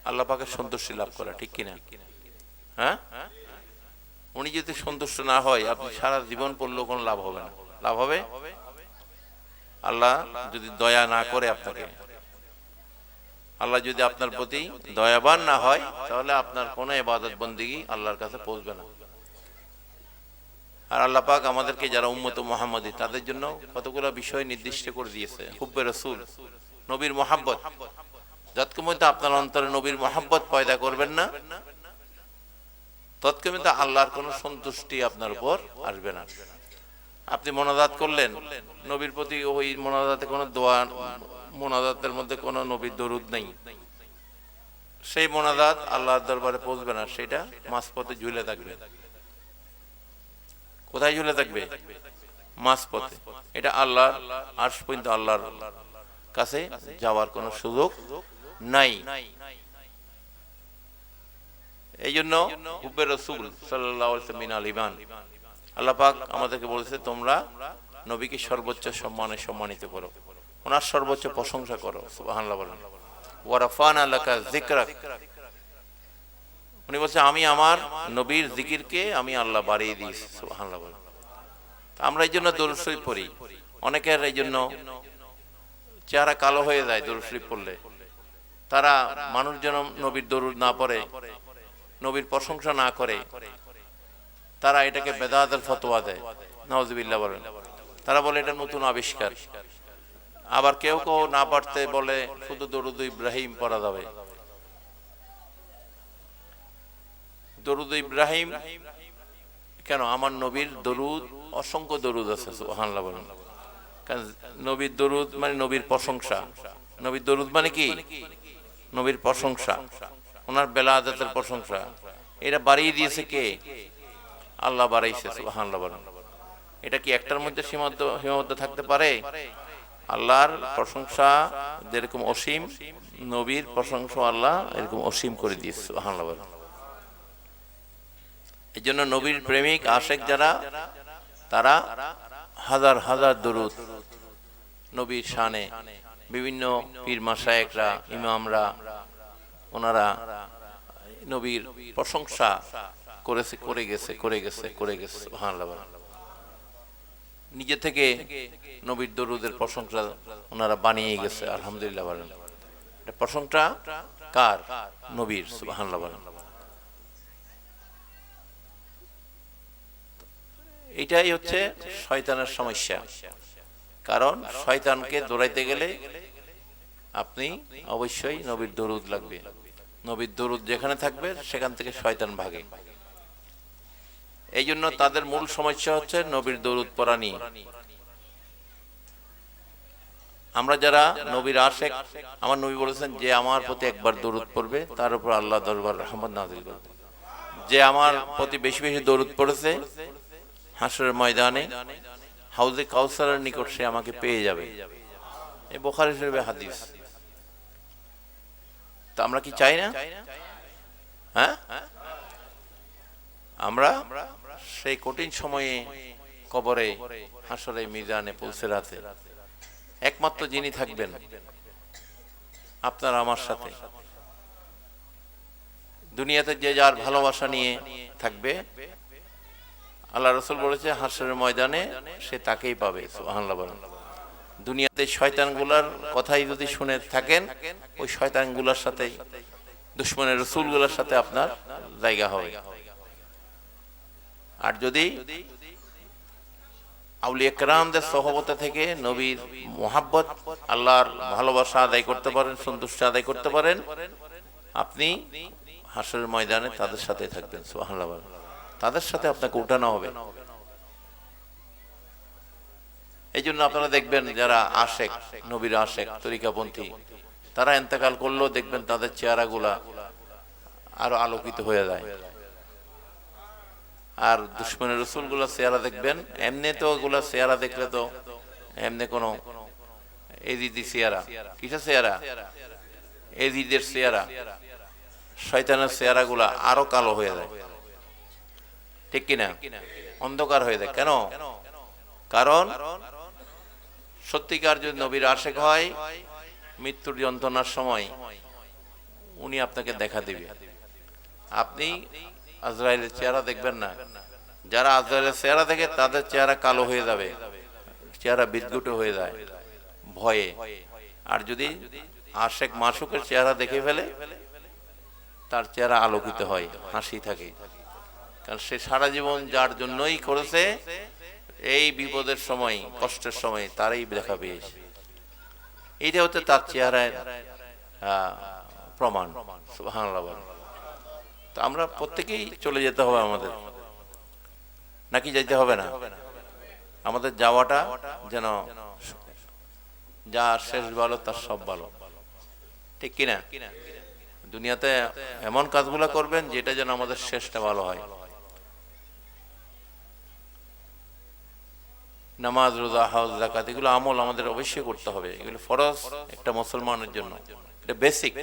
আল্লাহ পাকের সন্তুষ্টি লাভ করা, ঠিক কিনা? হ্যাঁ, উনি যদি সন্তুষ্ট না হয়, আপনি সারা জীবন পড়লেও কোনো লাভ হবে না। লাভ হবে আল্লাহ যদি দয়া না করে আপনাকে, আল্লাহ যদি আপনার প্রতি দয়াবান না হয়, তাহলে আপনার কোনো ইবাদত বন্দেগী আল্লাহর কাছে পৌঁছবে না। আর আল্লাহ পাক আমাদেরকে যারা উম্মত মুহাম্মাদী, তাদের জন্য কতগুলো বিষয় নির্দিষ্ট করে দিয়েছে। হুব্বে রাসূল, নবীর মুহাব্বত। যতক্ষণ পর্যন্ত আপনার অন্তরে নবীর মুহাব্বত পয়দা করবেন না, ততক্ষণ পর্যন্ত আল্লাহর কোনো সন্তুষ্টি আপনার উপর আসবে না। আপনি মোনাজাত করলেন, নবীর প্রতি ওই মোনাজাতে কোনো দোয়া, মোনাজাতের মধ্যে কোনো নবীর দরুদ নেই, সেই মোনাজাত আল্লাহর দরবারে পৌঁছবে না, সেটা মাঝপথে ঝুলে থাকবে। কোথায় ঝুলে থাকবে? মাঝপথে। এটা আল্লাহর আরশ পর্যন্ত আল্লাহর কাছে যাওয়ার কোনো সুযোগ নাই। এই জন্য হুব্বে রাসূল সাল্লাল্লাহু আলাইহি ওয়াসাল্লাম মিনাল ঈমান। আল্লাহ পাক আমাদেরকে বলেছে তোমরা নবীকে সর্বোচ্চ সম্মানে সম্মানিত করো। ওনার সর্বোচ্চ প্রশংসা করো, সুবহানাল্লাহ বলেন। ওয়া রাফা'না লাকা যিকরাক, উনি বলছে আমি আমার নবীর জিকিরকে আমি আল্লাহ বাড়িয়ে দিয়েছি, সুবহানাল্লাহ বলেন। আমরা এই জন্য দরুদ শরীফ পড়ি। অনেকের এই জন্য চেহারা কালো হয়ে যায় দরুদ শরীফ পড়লে। তারা মানুষ যেন নবীর দরুদ না পড়ে, নবীর প্রশংসা না করে, তারা এটাকে বেদাতের ফতোয়া দেয়, নাউজুবিল্লাহ বলেন। তারা বলে এটা নতুন আবিষ্কার। আবার কেউ কেউ না পারতে বলে শুধু দরুদ ইব্রাহিম পড়া যাবে। দরুদ ইব্রাহিম কেন? আমার নবীর দরুদ অসংখ্য দরুদ আছে, সুবহানাল্লাহ বলেন। কারণ নবীর দরুদ মানে নবীর প্রশংসা। নবীর দরুদ মানে কি? নবীর প্রশংসা, ওনার বেলায়েতের প্রশংসা। এটা বাড়িয়ে দিয়েছে কে? আল্লাহ বাড়াইছে, সুবহানাল্লাহ বলেন। এটা কি একটার মধ্যে সীমাবদ্ধ থাকতে পারে? আল্লাহর প্রশংসা যেরকম অসীম, নবীর প্রশংসা আল্লাহ এরকম অসীম করে দিয়েছে, সুবহানাল্লাহ বলেন। এই জন্য নবীর প্রেমিক আশেক যারা, তারা হাজার হাজার দরুদ নবীর শানে, বিভিন্ন পীর মাশায়েখরা, ইমামরা, ওনারা নবীর প্রশংসা করে গেছে, সুবহানাল্লাহ বলেন। নিজে থেকে নবীর দরুদের প্রশংসা ওনারা বানিয়ে গেছে, আলহামদুলিল্লাহ বলেন। প্রশংসা কার? নবীর, সুবহানাল্লাহ বলেন। এটাই হচ্ছে শয়তানের সমস্যা। কারণ শয়তানকে দৌড়াইতে গেলে আপনি অবশ্যই নবীর দরুদ লাগবে। নবীর দরুদ যেখানে থাকবে সেখান থেকে শয়তান ভাগে। এই জন্য তাদের মূল সমস্যা হচ্ছে নবীর দরুদ পড়া নিয়ে। আমরা যারা নবীর আশেক, আমার নবী বলেছেন যে আমার প্রতি একবার দরুদ পড়বে তার উপর আল্লাহ দরবার রহমত নাযিল করবে। যে আমার প্রতি বেশি বেশি দরুদ পড়েছে হাসরের ময়দানে হাউজে কাউসারের নিকট সে আমাকে পেয়ে যাবে। এই বুখারী শরীফের হাদিস। তা আমরা কি চাই না? হ্যাঁ, আমরা সেই কঠিন সময়ে কবরে, হাসরে, মিজানে, পুলসিরাতে একমাত্র যিনি থাকবেন আপনার আমার সাথে, দুনিয়াতে যে যার ভালোবাসা নিয়ে থাকবে, আল্লাহ রাসূল বলেছে হাসরের ময়দানে সে তাকেই পাবে, সুবহানাল্লাহ বলেন। দুনিয়াতে শয়তানগুলার কথাই যদি শুনে থাকেন, ওই শয়তানগুলার সাথে, দুশমনের রাসূলগুলোর সাথে আপনার জায়গা হবে। আর যদি আউলিয়া কেরামদের সহবতে থেকে নবীর মুহাব্বত, আল্লাহর ভালোবাসা আদায় করতে পারেন, সন্তুষ্টি আদায় করতে পারেন, আপনি হাসরের ময়দানে তাদের সাথে থাকবেন, সুবহানাল্লাহ বলেন। তাদের সাথে আপনাকে উঠানো হবে। এই জন্য আপনারা দেখবেন যারা আশেক, নবীর আশেক, তরিকাপন্থী, তারা ইন্তেকাল করলেও দেখবেন তাদের চেহারাগুলা আরো আলোকিত হয়ে যায়। আর দুশমনের রাসূলগুলোর চেহারা দেখবেন, এমনি তো ওগুলা চেহারা দেখলে তো এমনি কোনো এজিদি চেহারা, কিসের চেহারা? এজিদের চেহারা, শয়তানের চেহারাগুলা আরো কালো হয়ে যায়, ঠিক কিনা? অন্ধকার হয়ে যায়। কেন? কারণ সত্যিকার যদি নবীর আশেক হয়, মৃত্যুর যন্ত্রণার সময় উনি আপনাকে দেখা দিবে। আপনি আজরাইলের চেহারা দেখবেন না। যারা আজরাইলের চেহারা দেখে তাদের চেহারা কালো হয়ে যাবে, চেহারা বিদ্যুৎ হয়ে যায় ভয়ে। আর যদি আশেক মাসুকের চেহারা দেখে ফেলে, তার চেহারা আলোকিত হয়, হাসি থাকে। কারণ সে সারা জীবন যার জন্যই করেছে, এই বিপদের সময়, কষ্টের সময় তারই দেখা পেয়েছে। এইটা হচ্ছে তার চেহারায় প্রমাণ, সুবহানাল্লাহ। তো আমরা প্রত্যেকেই চলে যেতে হবে আমাদের, নাকি যেতে হবে না? আমাদের যাওয়াটা যেন যা শেষ ভালো তার সব ভালো, ঠিক কিনা? দুনিয়াতে এমন কাজগুলো করবেন যেটা যেন আমাদের শেষটা ভালো হয়। নামাজ, রোজা, হজ, যাকাত, এগুলো আমল আমাদের অবশ্যই করতে হবে। এগুলো ফরজ একটা মুসলমানের জন্য, এটা বেসিক।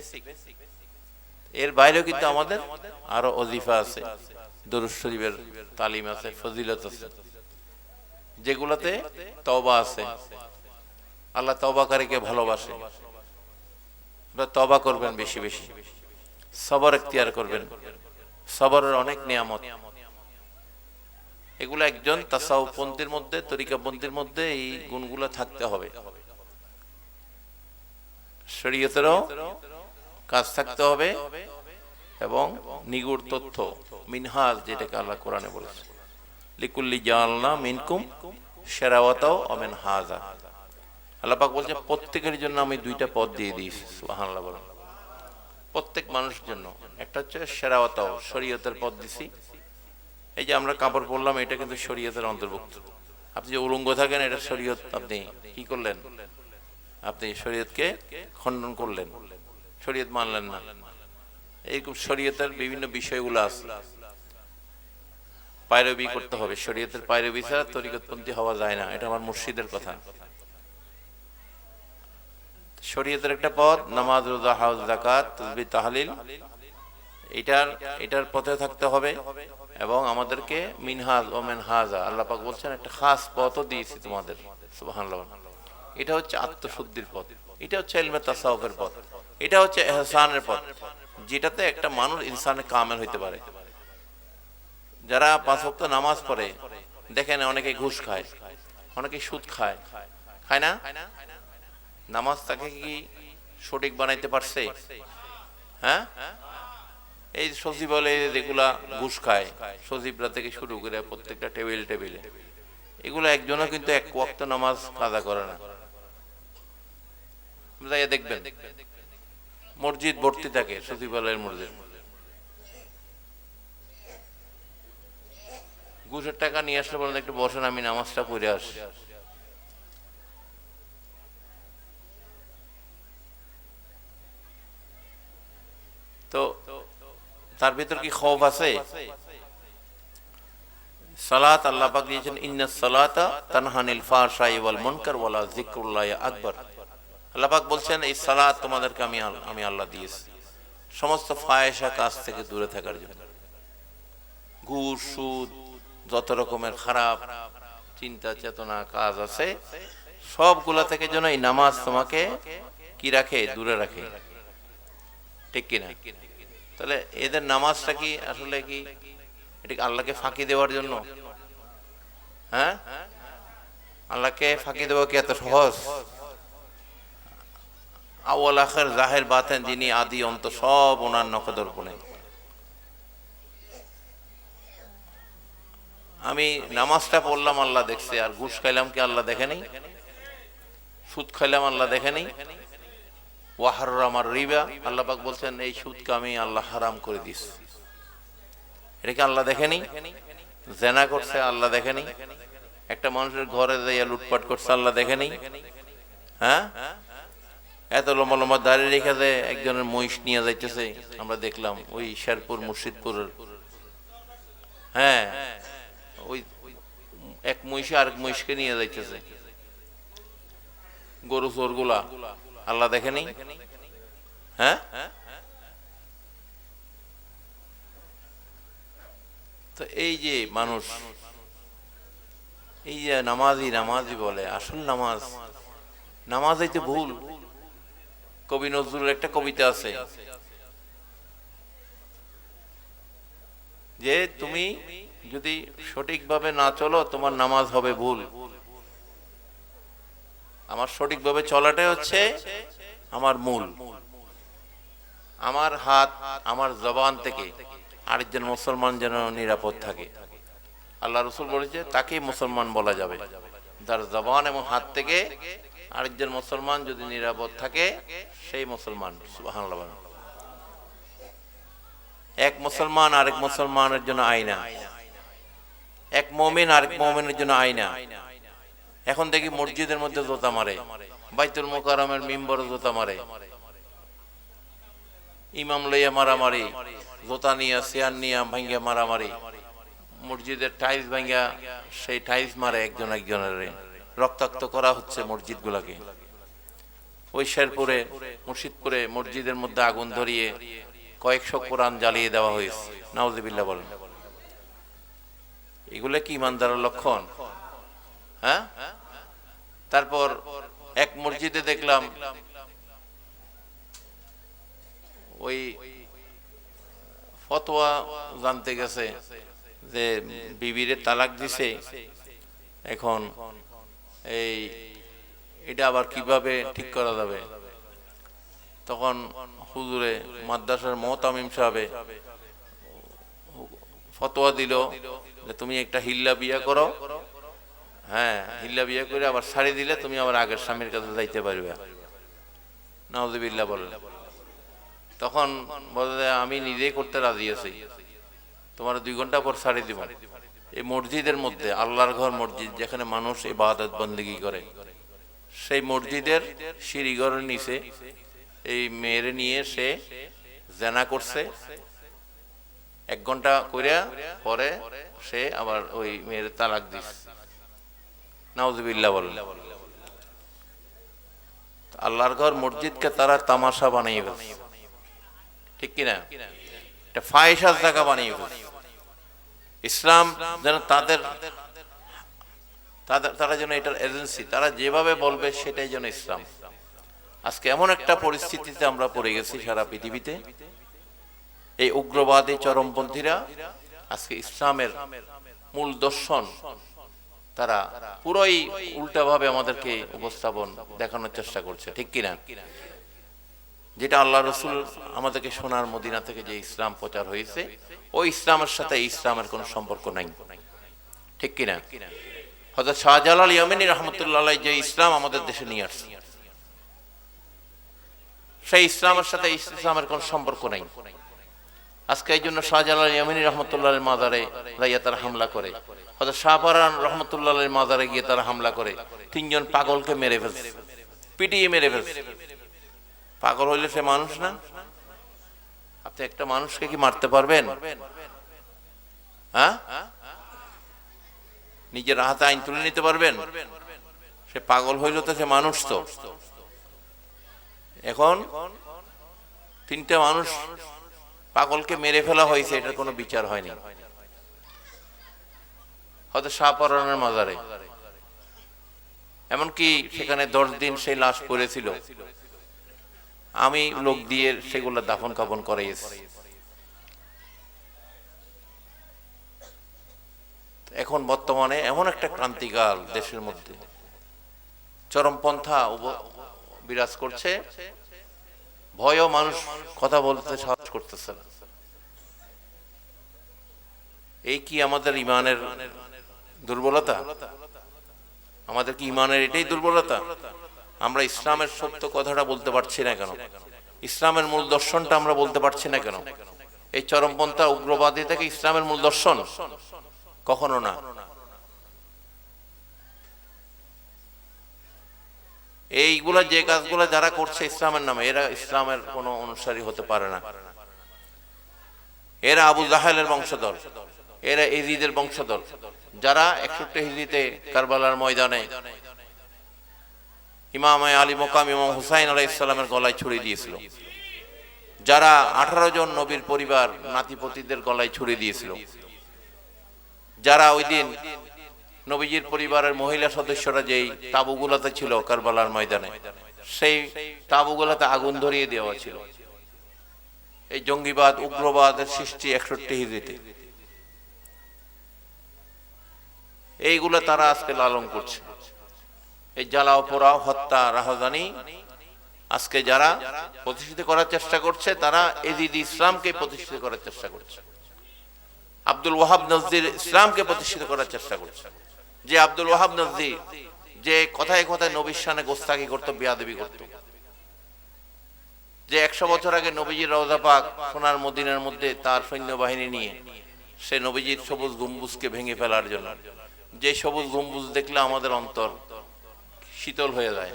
এর বাইরেও কিন্তু আমাদের আরো ওজিফা আছে, দরুদ শরীফের তালিম আছে, ফজিলত আছে, যেগুলোতে তওবা আছে, আল্লাহ তওবাকারীকে ভালোবাসে। তওবা করবেন বেশি বেশি, সবর এখতিয়ার করবেন। সবরের অনেক নিয়ামত, এগুলো একজন তাসাউফপন্থীর মধ্যে, তরিকাপন্থীর মধ্যে এই গুণগুলো থাকতে হবে। শরীয়তেরও কাজ থাকতে হবে এবং নিগুড় তথ্য, মিনহাজ, যেটাকে আল্লাহ কোরআনে বলেছে, লিকুল্লি জাআলনা মিনকুম শারাওয়াতাও ওয়া মিনহাজা। আল্লাহ পাক বলছে প্রত্যেকের জন্য আমি দুইটা পথ দিয়ে দিয়েছি। সুবহানাল্লাহ বলেন। প্রত্যেক মানুষের জন্য একটা হচ্ছে শারাওয়াতাও, শরীয়তের পথ দিছি। এই যে আমরা কাপড় পরলাম, এটা কিন্তু শরীয়তের অন্তর্ভুক্ত। আপনি যে উলঙ্গ থাকেন, এটা শরীয়ত, আপনি কি করলেন? আপনি শরীয়তকে খণ্ডন করলেন, শরীয়ত মানলেন না। এইরকম শরীয়তের বিভিন্ন বিষয়গুলো আছে, পায়রবি করতে হবে। শরীয়তের পায়রবি ছাড়া তরিকতপন্থী হওয়া যায় না, এটা আমার মুর্শিদের কথা। শরীয়তের একটা পথ, নামাজ, রোজা, হজ, যাকাত, তাসবিহ, তাহলিল, এটার পথে থাকতে হবে। এবং আমাদেরকে মিনহাজ ও মিনহাজা, আল্লাহ পাক বলছেন একটা খাস পথও দিয়েছি তোমাদের। সুবহানাল্লাহ। এটা হচ্ছে আত্মশুদ্ধির পথ, এটা হচ্ছে ইলমে তাসাউফের পথ, এটা হচ্ছে ইহসানের পথ, যেটাতে একটা মানুষ ইনসানে কামেল হইতে পারে। যারা 5 ওয়াক্ত নামাজ পড়ে, দেখেন অনেকে ঘুষ খায়, অনেকে সুদ খায়, খায় না? নামাজ তাকে কি সঠিক বানাইতে পারছে? হ্যাঁ, এই সচিবালয়ে যেগুলা ঘুষ খায়, সচিবরা থেকে শুরু করে প্রত্যেকটা টেবিলে, এগুলো একজনও কিন্তু 1 ওয়াক্ত নামাজ কাজা করে না। দেখবেন মসজিদ ভর্তি থাকে, সচিবালয়ের মসজিদ। ঘুষের টাকা নিয়ে আসলে বলেন একটু বসেন, আমি নামাজটা পড়ে আসি। তো তার ভিতর কি খৌফ আছে? সালাত আল্লাহ পাক দিয়েছেন, ইন্নাস সালাতা তানহা আনিল ফাহশাই ওয়াল মুনকার ওয়ালা যিকরুল্লাহি আকবার। আল্লাহ পাক বলছেন এই সালাত তোমাদেরকে আমি আল্লাহ দিয়েছি সমস্ত ফাহিশা কাজ থেকে দূরে থাকার জন্য। ঘুষ, সুদ, যত রকমের খারাপ চিন্তা চেতনা কাজ আছে, সবগুলা থেকে যেন এই নামাজ তোমাকে কি রাখে? দূরে রাখে। ঠিক কিনা? তাহলে এদের নামাজটা কি আসলে কি এটা আল্লাহকে ফাঁকি দেওয়ার জন্য? হ্যাঁ, আল্লাহকে ফাঁকি দেওয়া কি এত সহজ? আউয়াল আখির জাহির বাতিন, যিনি আদি অন্ত সব ওনার নখদর্পণে। আমি নামাজটা পড়লাম আল্লাহ দেখছে, আর ঘুষ খাইলাম কি আল্লাহ দেখেনি? সুদ খাইলাম আল্লাহ দেখেনি? ওয়াহাররামার রিবা, আল্লাহ পাক বলছেন এই সুদকে আমি আল্লাহ হারাম করে দিয়েছি, এটা কি আল্লাহ দেখেনি? জেনা করছে আল্লাহ দেখেনি? একটা মানুষের ঘরে যাইয়া লুটপাট করছে আল্লাহ দেখেনি? হ্যাঁ, এত লম্বা লম্বা দাড়ি রেখে যে একজনের মহিষ নিয়ে যাইতেছে, আমরা দেখলাম ওই শেরপুর মুর্শিদপুরের। হ্যাঁ, ওই এক মহিষে আরেক মহিষকে নিয়ে যাইতেছে, গরু চোর গুলা, আল্লাহ দেখেনি? হ্যাঁ, তো এই যে মানুষ এই যে নামাজি বলে, আসল নামাজ হইতে ভুল। কবি নজরুলের একটা কবিতা আছে যে তুমি যদি সঠিকভাবে না চলো তোমার নামাজ হবে ভুল। আমার সঠিকভাবে চলাটাই হচ্ছে আমার মূল। আমার হাত, আমার জবান থেকে আরেকজন মুসলমান যেন নিরাপদ থাকে। আল্লাহ রাসূল বলেছে তাকেই মুসলমান বলা যাবে যার জবান এবং হাত থেকে আরেকজন মুসলমান যদি নিরাপদ থাকে, সেই মুসলমান। সুবহানাল্লাহ। এক মুসলমান আরেক মুসলমানের জন্য আয়না, এক মুমিন আরেক মুমিনের জন্য আয়না। এখন দেখি মসজিদের মধ্যে জোতা মারে, বাইতুল মুকাররমের মিম্বরে জোতা মারে, ইমাম লইয়া মারামারি, জোতা নিয়া চেয়ার নিয়া ভাঙ্গা মারামারি, মসজিদের টাইলস ভাঙ্গা সেই টাইলস মারে একজন একজনের, রক্তাক্ত করা হচ্ছে মসজিদ গুলাকে। ওই শেরপুরে মুর্শিদপুরে মসজিদের মধ্যে আগুন ধরিয়ে কয়েকশো কোরআন জ্বালিয়ে দেওয়া হয়েছে। নাউযুবিল্লাহ বলেন। এগুলো কি ইমানদারের লক্ষণ? হ্যাঁ, তারপর এক মসজিদে দেখলাম ওই ফতোয়া জানতে গেছে যে বিবিরে তালাক দিছে, এখন এই এটা আবার কিভাবে ঠিক করা যাবে। তখন হুজুরে মাদ্রাসার মুহতামিম সাহেব ফতোয়া দিল যে তুমি একটা হিল্লা বিয়া করো, হ্যাঁ হিল্লা বিয়া করে আবার ছাড়ি দিলে তুমি আবার আগের স্বামীর কাছে যাইতে পারবে। নাউযুবিল্লাহ বলেন। তখন বলে আমি নিজেই করতে রাজি আছি, তোমার 2 ঘন্টা পর ছাড়ি দিব। এই মসজিদের মধ্যে, আল্লাহর ঘর মসজিদ যেখানে মানুষ ইবাদত বন্দেগী করে, সেই মসজিদের সিঁড়িঘরের নিচে এই মেয়ের নিয়ে সে জেনা করছে। 1 ঘন্টা কইরা পরে সে আবার ওই মেয়ের তালাক দিছে। নাউযুবিল্লাহ বলেন। আল্লাহর ঘর মসজিদকে তারা তামাশা বানিয়ে ফেলছে, ঠিক কিনা? এটা ফাহিশার জায়গা বানিয়ে ফেলছে। ইসলাম যেন তারা যেন এটার এজেন্সি, তারা যেভাবে বলবে সেটাই যেন ইসলাম। আজকে এমন একটা পরিস্থিতিতে আমরা পড়ে গেছি সারা পৃথিবীতে, এই উগ্রবাদী চরমপন্থীরা আজকে ইসলামের মূল দর্শন তারা পুরোই উল্টাভাবে আমাদেরকে উপস্থাপন দেখানোর চেষ্টা করছে, ঠিক কিনা? যেটা আল্লাহ রসুল আমাদেরকে সোনার মদিনা থেকে যে ইসলাম প্রচার হয়েছে, ওই ইসলামের সাথে ইসলামের কোনো সম্পর্ক নাই, ঠিক কিনা? হযরত শাহজালাল ইয়ামানী রাহমাতুল্লাহ আলাইহি যে ইসলাম আমাদের দেশে নিয়ে আসছে, সেই ইসলামের সাথে ইসলামের কোনো সম্পর্ক নাই। আজকে এই জন্য শাহজালাল ইয়ামানী রাহমাতুল্লাহ আলাইহির মাজারে যাইয়া তারা হামলা করে, হযরত শাহপরান রাহমাতুল্লাহ আলাইহির মাজারে গিয়ে তারা হামলা করে, 3 জন পাগলকে মেরে ফেলছে, পিটিয়ে মেরে ফেলছে। পাগল হইলে সে মানুষ না? আপনি একটা মানুষকে কি মারতে পারবেন? হ্যাঁ, নিজের হাতে আইন তুলে নিতে পারবেন? সে পাগল হইল তো সে মানুষ তো। এখন 3টে মানুষ পাগলকে মেরে ফেলা হয়েছে, এটার কোনো বিচার হয়নি। হয়তো শাহপরানের মাজারে, এমনকি সেখানে 10 দিন সেই লাশ পড়েছিল, আমি লোক দিয়ে সেগুলো দাফন কাফন করাইছি। এখন বর্তমানে এমন একটা ক্রান্তিকাল দেশের মধ্যে, চরমপন্থা বিরাজ করছে, ভয়ও মানুষ কথা বলতে সাহস করতেছে না। এই কি আমাদের ইমানের দুর্বলতা? আমাদের কি ইমানের এটাই দুর্বলতা? আমরা ইসলামের সত্য কথাটা বলতে পারছি না কেন? ইসলামের মূল দর্শনটা আমরা বলতে পারছি না কেন? এই চরমপন্থা উগ্রবাদী থেকে ইসলামের মূল দর্শন কখনো না। এইগুলা যে কাজগুলা যারা করছে ইসলামের নামে, এরা ইসলামের কোনো অনুসারী হতে পারে না। এরা আবু জাহেলের বংশধর, এরা ইজিদের বংশধর, যারা 61 হিজরিতে কারবালার ময়দানে ইমাম আলী মোকাম ইমাম হুসাইন আলাইহিস সালামের গলায় ছুরি দিয়েছিল, যারা 18 জন নবীর পরিবার নাতিপতিদের গলায় ছুরি দিয়েছিল, যারা ওই দিন নবীজির পরিবারের মহিলা সদস্যরা যেই তাঁবুগুলাতে ছিল কারবালার ময়দানে, সেই তাঁবুগুলাতে আগুন ধরিয়ে দেওয়া ছিল। এই জঙ্গিবাদ উগ্রবাদের সৃষ্টি 61 হিজরিতে। এইগুলো তারা আজকে লালন করছে। এই জ্বালাও পোড়াও হত্যা রাহাজানি আজকে যারা প্রতিষ্ঠিত করার চেষ্টা করছে, তারা এজিদ ইসলামকে প্রতিষ্ঠিত করার চেষ্টা করছে, আব্দুল ওয়াহাব নজরীর ইসলামকে প্রতিষ্ঠিত করার চেষ্টা করছে। যে আব্দুল ওয়াহাব নজরী যে কথায় কথায় নবীর শানে গোস্তাকি করত, বেয়াদবি করত, যে 100 বছর আগে নবীজির রওজা পাক সোনার মদিনার মধ্যে তার সৈন্যবাহিনী নিয়ে সে নবীজির সবুজ গম্বুজকে ভেঙে ফেলার জন্য, যে সবুজ গম্বুজ দেখলে আমাদের অন্তর শীতল হয়ে যায়,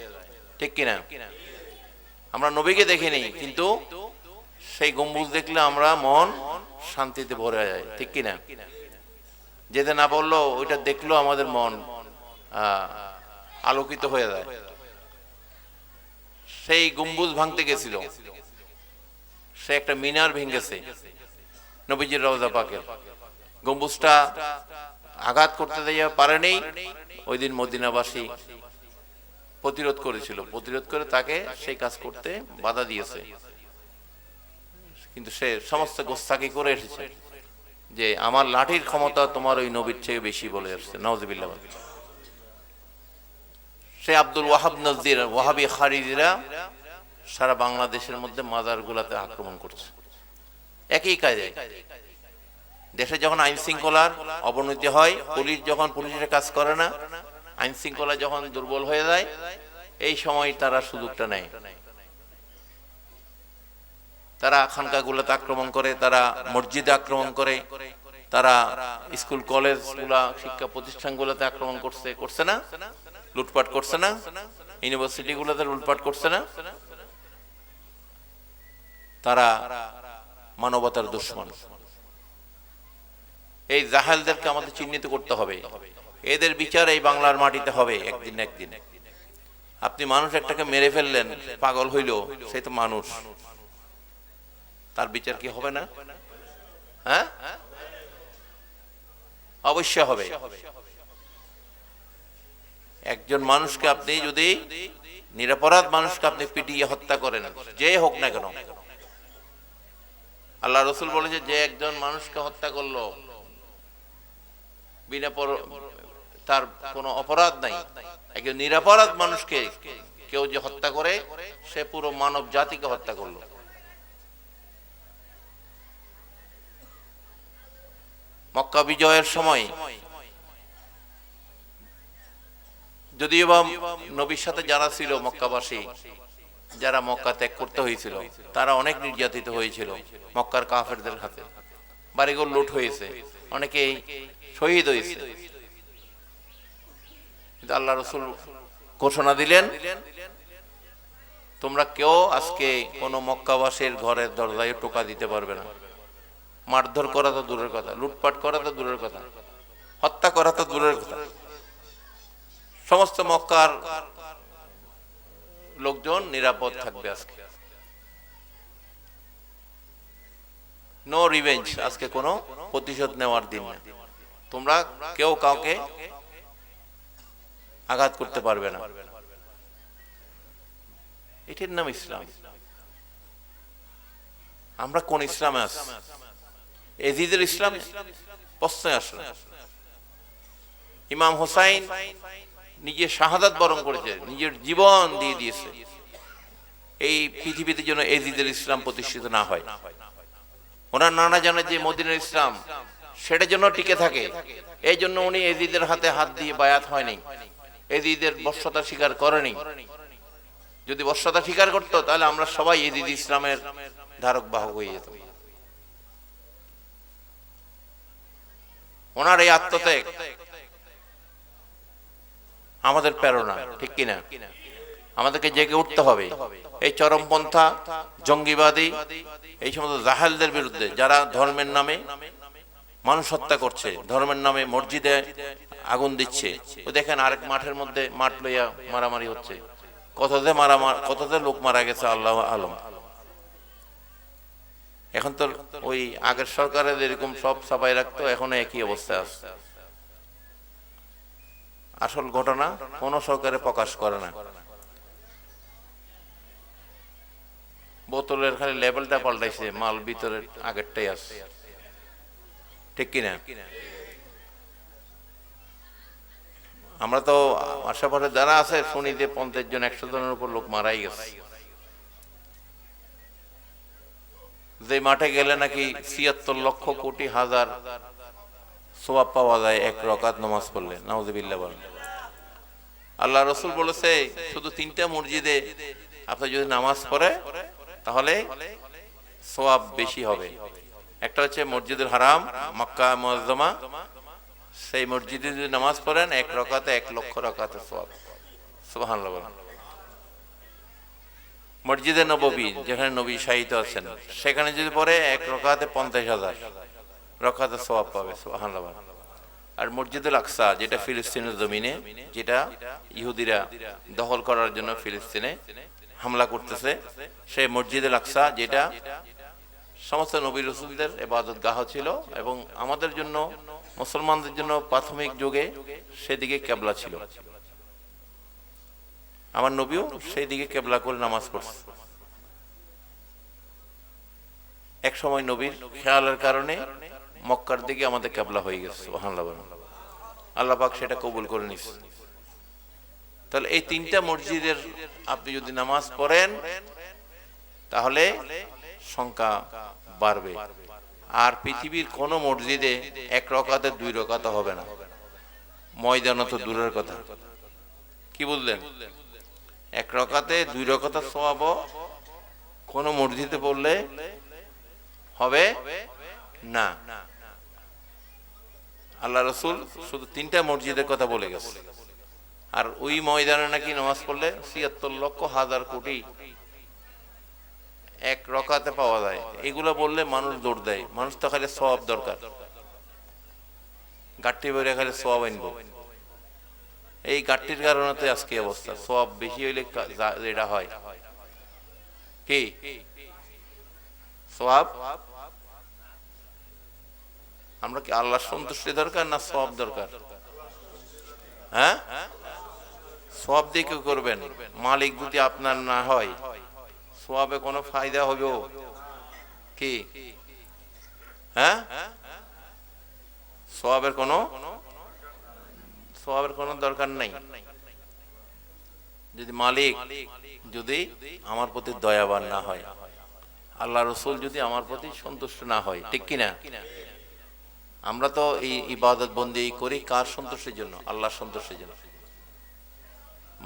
ঠিক কিনা? আমরা নবীকে দেখিনি, কিন্তু সেই গম্বুজ দেখলে আমরা মন শান্তিতে ভরে যায়, ঠিক কিনা? যেতে না বললো ওইটা দেখলো আমাদের মন আলোকিত হয়ে যায়। সেই গম্বুজ ভাঙতে গেছিল, সে একটা মিনার ভেঙেছে নবীজির রওজা পাকের, গম্বুজটা আঘাত করতে দেওয়া পারেনি। ওই দিন মদিনাবাসী প্রতিরোধ করেছিল, প্রতিরোধ করে তাকে সেই কাজ করতে বাধা দিয়েছে। কিন্তু সে সমস্ত গোস্তাকি করে এসেছে যে আমার লাঠির ক্ষমতা তোমার ওই নবীর চেয়ে বেশি বলে আসছে, নাউজুবিল্লাহ। সে আব্দুল ওয়াহাব নজদির ওয়াহাবি খারিজিরা সারা বাংলাদেশের মধ্যে মাজার গুলাতে আক্রমণ করছে একই কাজে। দেশে যখন আইন শৃঙ্খলার অবনতি হয়, পুলিশ যখন পুলিশের কাজ করে না, আইন শৃঙ্খলা যখন দুর্বল হয়ে যায়, এই সময় তারা সুযোগটা নেয়। তারা খানকাগুলোতে আক্রমণ করে, তারা মসজিদে আক্রমণ করে, তারা স্কুল কলেজ গুলা শিক্ষা প্রতিষ্ঠানগুলোতে আক্রমণ করছে না, লুটপাট করছে না, ইউনিভার্সিটি গুলোতে লুটপাট করছে না। তারা মানবতার দুশমন। এই জাহেলদেরকে আমাদের চিহ্নিত করতে হবে, এদের বিচার এই বাংলার মাটিতে হবে একদিন না একদিন। আপনি মানুষ একটাকে মেরে ফেললেন, পাগল হইল, সে তো মানুষ, তার বিচার কি হবে না? হ্যাঁ, অবশ্যই হবে। একজন মানুষকে আপনি যদি নিরপরাধ মানুষকে আপনি পিটিয়ে হত্যা করেন, যে হোক না কেন, আল্লাহ রসুল বলেছে যে একজন মানুষকে হত্যা করলো বিনা তার কোনো অপরাধ নাই, একজন নিরপরাধ মানুষকে কেউ যে হত্যা করে সে পুরো মানব জাতিকে হত্যা করলো। মক্কা বিজয়ের সময় যদিও বা নবীর সাথে যারা ছিল মক্কাবাসী, যারা মক্কা ত্যাগ করতে হয়েছিল, তারা অনেক নির্যাতিত হয়েছিল মক্কার কাফেরদের হাতে, বাড়িঘর লুট হয়েছে, অনেকেই শহীদ হয়েছে। কিন্তু আল্লাহ রাসূল ঘোষণা দিলেন, তোমরা কেউ আজকে কোন মক্কাবাসীর ঘরের দরজায় টোকা দিতে পারবে না। মারধর করা তো দূরের কথা, লুটপাট করা তো দূরের কথা, হত্যা করা তো দূরের কথা, সমস্ত মক্কার লোকজন নিরাপদ থাকবে আজকে। নো রিভেঞ্জ, আজকে কোনো প্রতিশোধ নেওয়ার দিন না। তোমরা কেউ কাউকে আঘাত করতে পারবে না। এটার নাম ইসলাম। আমরা কোন ইসলামে আছি? এজিদের ইসলাম প্রশ্নই আসলে। ইমাম হোসাইন নিজে শাহাদাত বরণ করেছে, নিজের জীবন দিয়ে দিয়েছে এই পৃথিবীতে যেন এজিদের ইসলাম প্রতিষ্ঠিত না হয়। ওনার নানা জানে যে মদিনার ইসলাম সেটা যেন টিকে থাকে, এই জন্য উনি এজিদের হাতে হাত দিয়ে বায়াত হয়নি, এজিদের বর্ষতা স্বীকার করেনি। যদি বর্ষতা স্বীকার করতো তাহলে আমরা সবাই এজিদ ইসলামের ধারক বাহক হয়ে যেত। ওনার এই আত্মত্যাগ আমাদের প্রেরণা, ঠিক কিনা? আমাদেরকে জেগে উঠতে হবে এই চরমপন্থা, জঙ্গিবাদী, এই সমস্ত জাহেলদের বিরুদ্ধে, যারা ধর্মের নামে মানুষ হত্যা করছে, ধর্মের নামে মসজিদে আগুন দিচ্ছে। ও দেখেন আরেক মাঠের মধ্যে মাঠ লইয়া মারামারি হচ্ছে, কততে লোক মারা গেছে আল্লাহ আলম। এখন তো ওই আগের সরকারের এরকম সব ছাপাই রাখতো, এখনো একই অবস্থা আছে। আসল ঘটনা কোন সরকারে প্রকাশ করে না, বোতলের খালি লেবেলটা পাল্টাইছে, মাল ভিতরের আগেরটাই আছে, ঠিক কিনা? আমরা তো আশেপাশে যারা আছে শুনি যে 50 জন 100 জনের উপর লোক মারাই গেছে। যে মাঠে গেলে নাকি 76 লক্ষ কোটি হাজার সওয়াব পাওয়া যায় এক রাকাত নামাজ পড়লে, নাউযুবিল্লাহ বলেন। আল্লাহ রাসূল বলেছে শুধু 3টা মসজিদে আপনি যদি নামাজ পড়ে তাহলে সওয়াব বেশি হবে। একটা হচ্ছে মসজিদুল হারাম মক্কা মুআজ্জামা, সেই মসজিদে যদি নামাজ পড়েন এক রাকাতে 1 লক্ষ রাকাতের সওয়াব, সুবহানাল্লাহ বলেন। মসজিদে নববী যেখানে নবী শায়িত আছেন সেখানে যদি পড়ে 1 রাকাতে 50,000 রাকাতের সওয়াব পাবে, সুবহানাল্লাহ বলেন। আর মসজিদুল আকসা যেটা ফিলিস্তিনের জমিনে, যেটা ইহুদিরা দখল করার জন্য ফিলিস্তিনে হামলা করতেছে, সেই মসজিদুল আকসা যেটা সমস্ত নবী রাসূলদের ইবাদতগাহ ছিল এবং আমাদের জন্য মুসলমানদের জন্য প্রাথমিক যুগে সেদিকে কিবলা ছিল। আমার নবীও সেই দিকে কেবলা করে নামাজ পড়ছে। এক সময় নবীর খেয়ালের কারণে মক্কার দিকে আমাদের কেবলা হয়ে গেছে। সুবহানাল্লাহ, আল্লাহ পাক সেটা কবুল করে নিছে। তাহলে এই তিনটা মসজিদের আপনি যদি নামাজ পড়েন তাহলে সংখ্যা বাড়বে। আর পৃথিবীর কোন মসজিদে এক রাকাতে দুই রাকাত হবে না, ময়দানে তো দূরের কথা। কি বললেন? এক রাকাতে দুই রাকাত সওয়াব কোন মসজিদে পড়লে হবে না। আল্লাহ রাসূল শুধু তিনটা মসজিদের কথা বলে গেছে। আর ওই ময়দানে নাকি নামাজ পড়লে ৭৬ লক্ষ হাজার কোটি এক রাকাতে পাওয়া যায়। এগুলো বললে মানুষ দৌড় দেয়। মানুষ তো খালি সওয়াব দরকার, গাট্টি বেড়ে খালি সওয়াব আনবো। এই গাট্টির কারণে তো আজকে অবস্থা। সওয়াব বেশি হইলে যেটা হয় কি সওয়াব, আমরা কি আল্লাহর সন্তুষ্টি দরকার না সওয়াব দরকার? হ্যাঁ, সওয়াব দিয়ে কি করবেন? মালিক যদি আপনার না হয় সওয়াবে কোনো ফায়দা হবে কি? হ্যাঁ, সওয়াবের কোনো দরকার নাই। যদি মালিক যদি আমার প্রতি দয়াবান না হয়, আল্লাহ রাসূল যদি আমার প্রতি সন্তুষ্ট না হয়, ঠিক কিনা? আমরা তো এই ইবাদত বন্দি করি কার সন্তুষ্টির জন্য? আল্লাহর সন্তুষ্টির জন্য।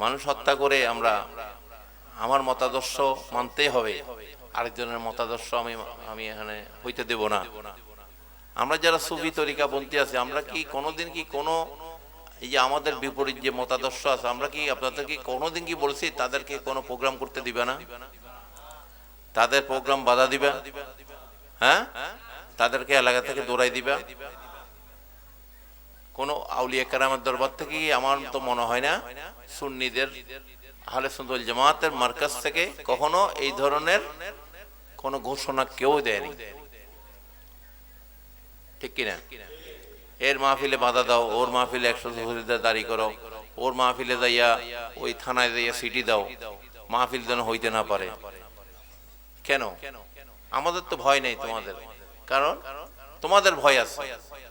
মানুষ হত্যা করে আমরা আমার মতাদর্শ মানতেই হবে, আরেকজনের মতাদর্শ আমি এখানে হইতে দেব না। আমরা যারা সুফি তরিকা বন্দি আছে, আমরা কি কোনোদিন কি কোনো এই যে আমাদের বিপরীত যে মতাদর্শ আছে, আমরা কি আপনাদেরকে কোনোদিন কি বলছি তাদেরকে কোনো প্রোগ্রাম করতে দিবে না? তাদের প্রোগ্রাম বাধা দিবে? হ্যাঁ, তাদেরকে এলাকা থেকে দৌড়াই দিবে? কোন আউলিয়া কেরামের দরবার থেকে আমার তো মনে হয় না সুন্নিদের আহলে সুন্নাত ওয়াল জামাতের মার্কাজ থেকে কখনো এই ধরনের কোন ঘোষণা কেউ দেয়নি, ঠিক কিনা? এর মাহফিলে বাধা দাও, ওর মাহফিলে ১০০ দাঁড়ি করো, ওর মাহফিলে যাইয়া ওই থানায় যাইয়া সিটি দাও, মাহফিল যেন হইতে না পারে। কেন? আমাদের তো ভয় নেই তোমাদের, কারণ তোমাদের ভয় আছে।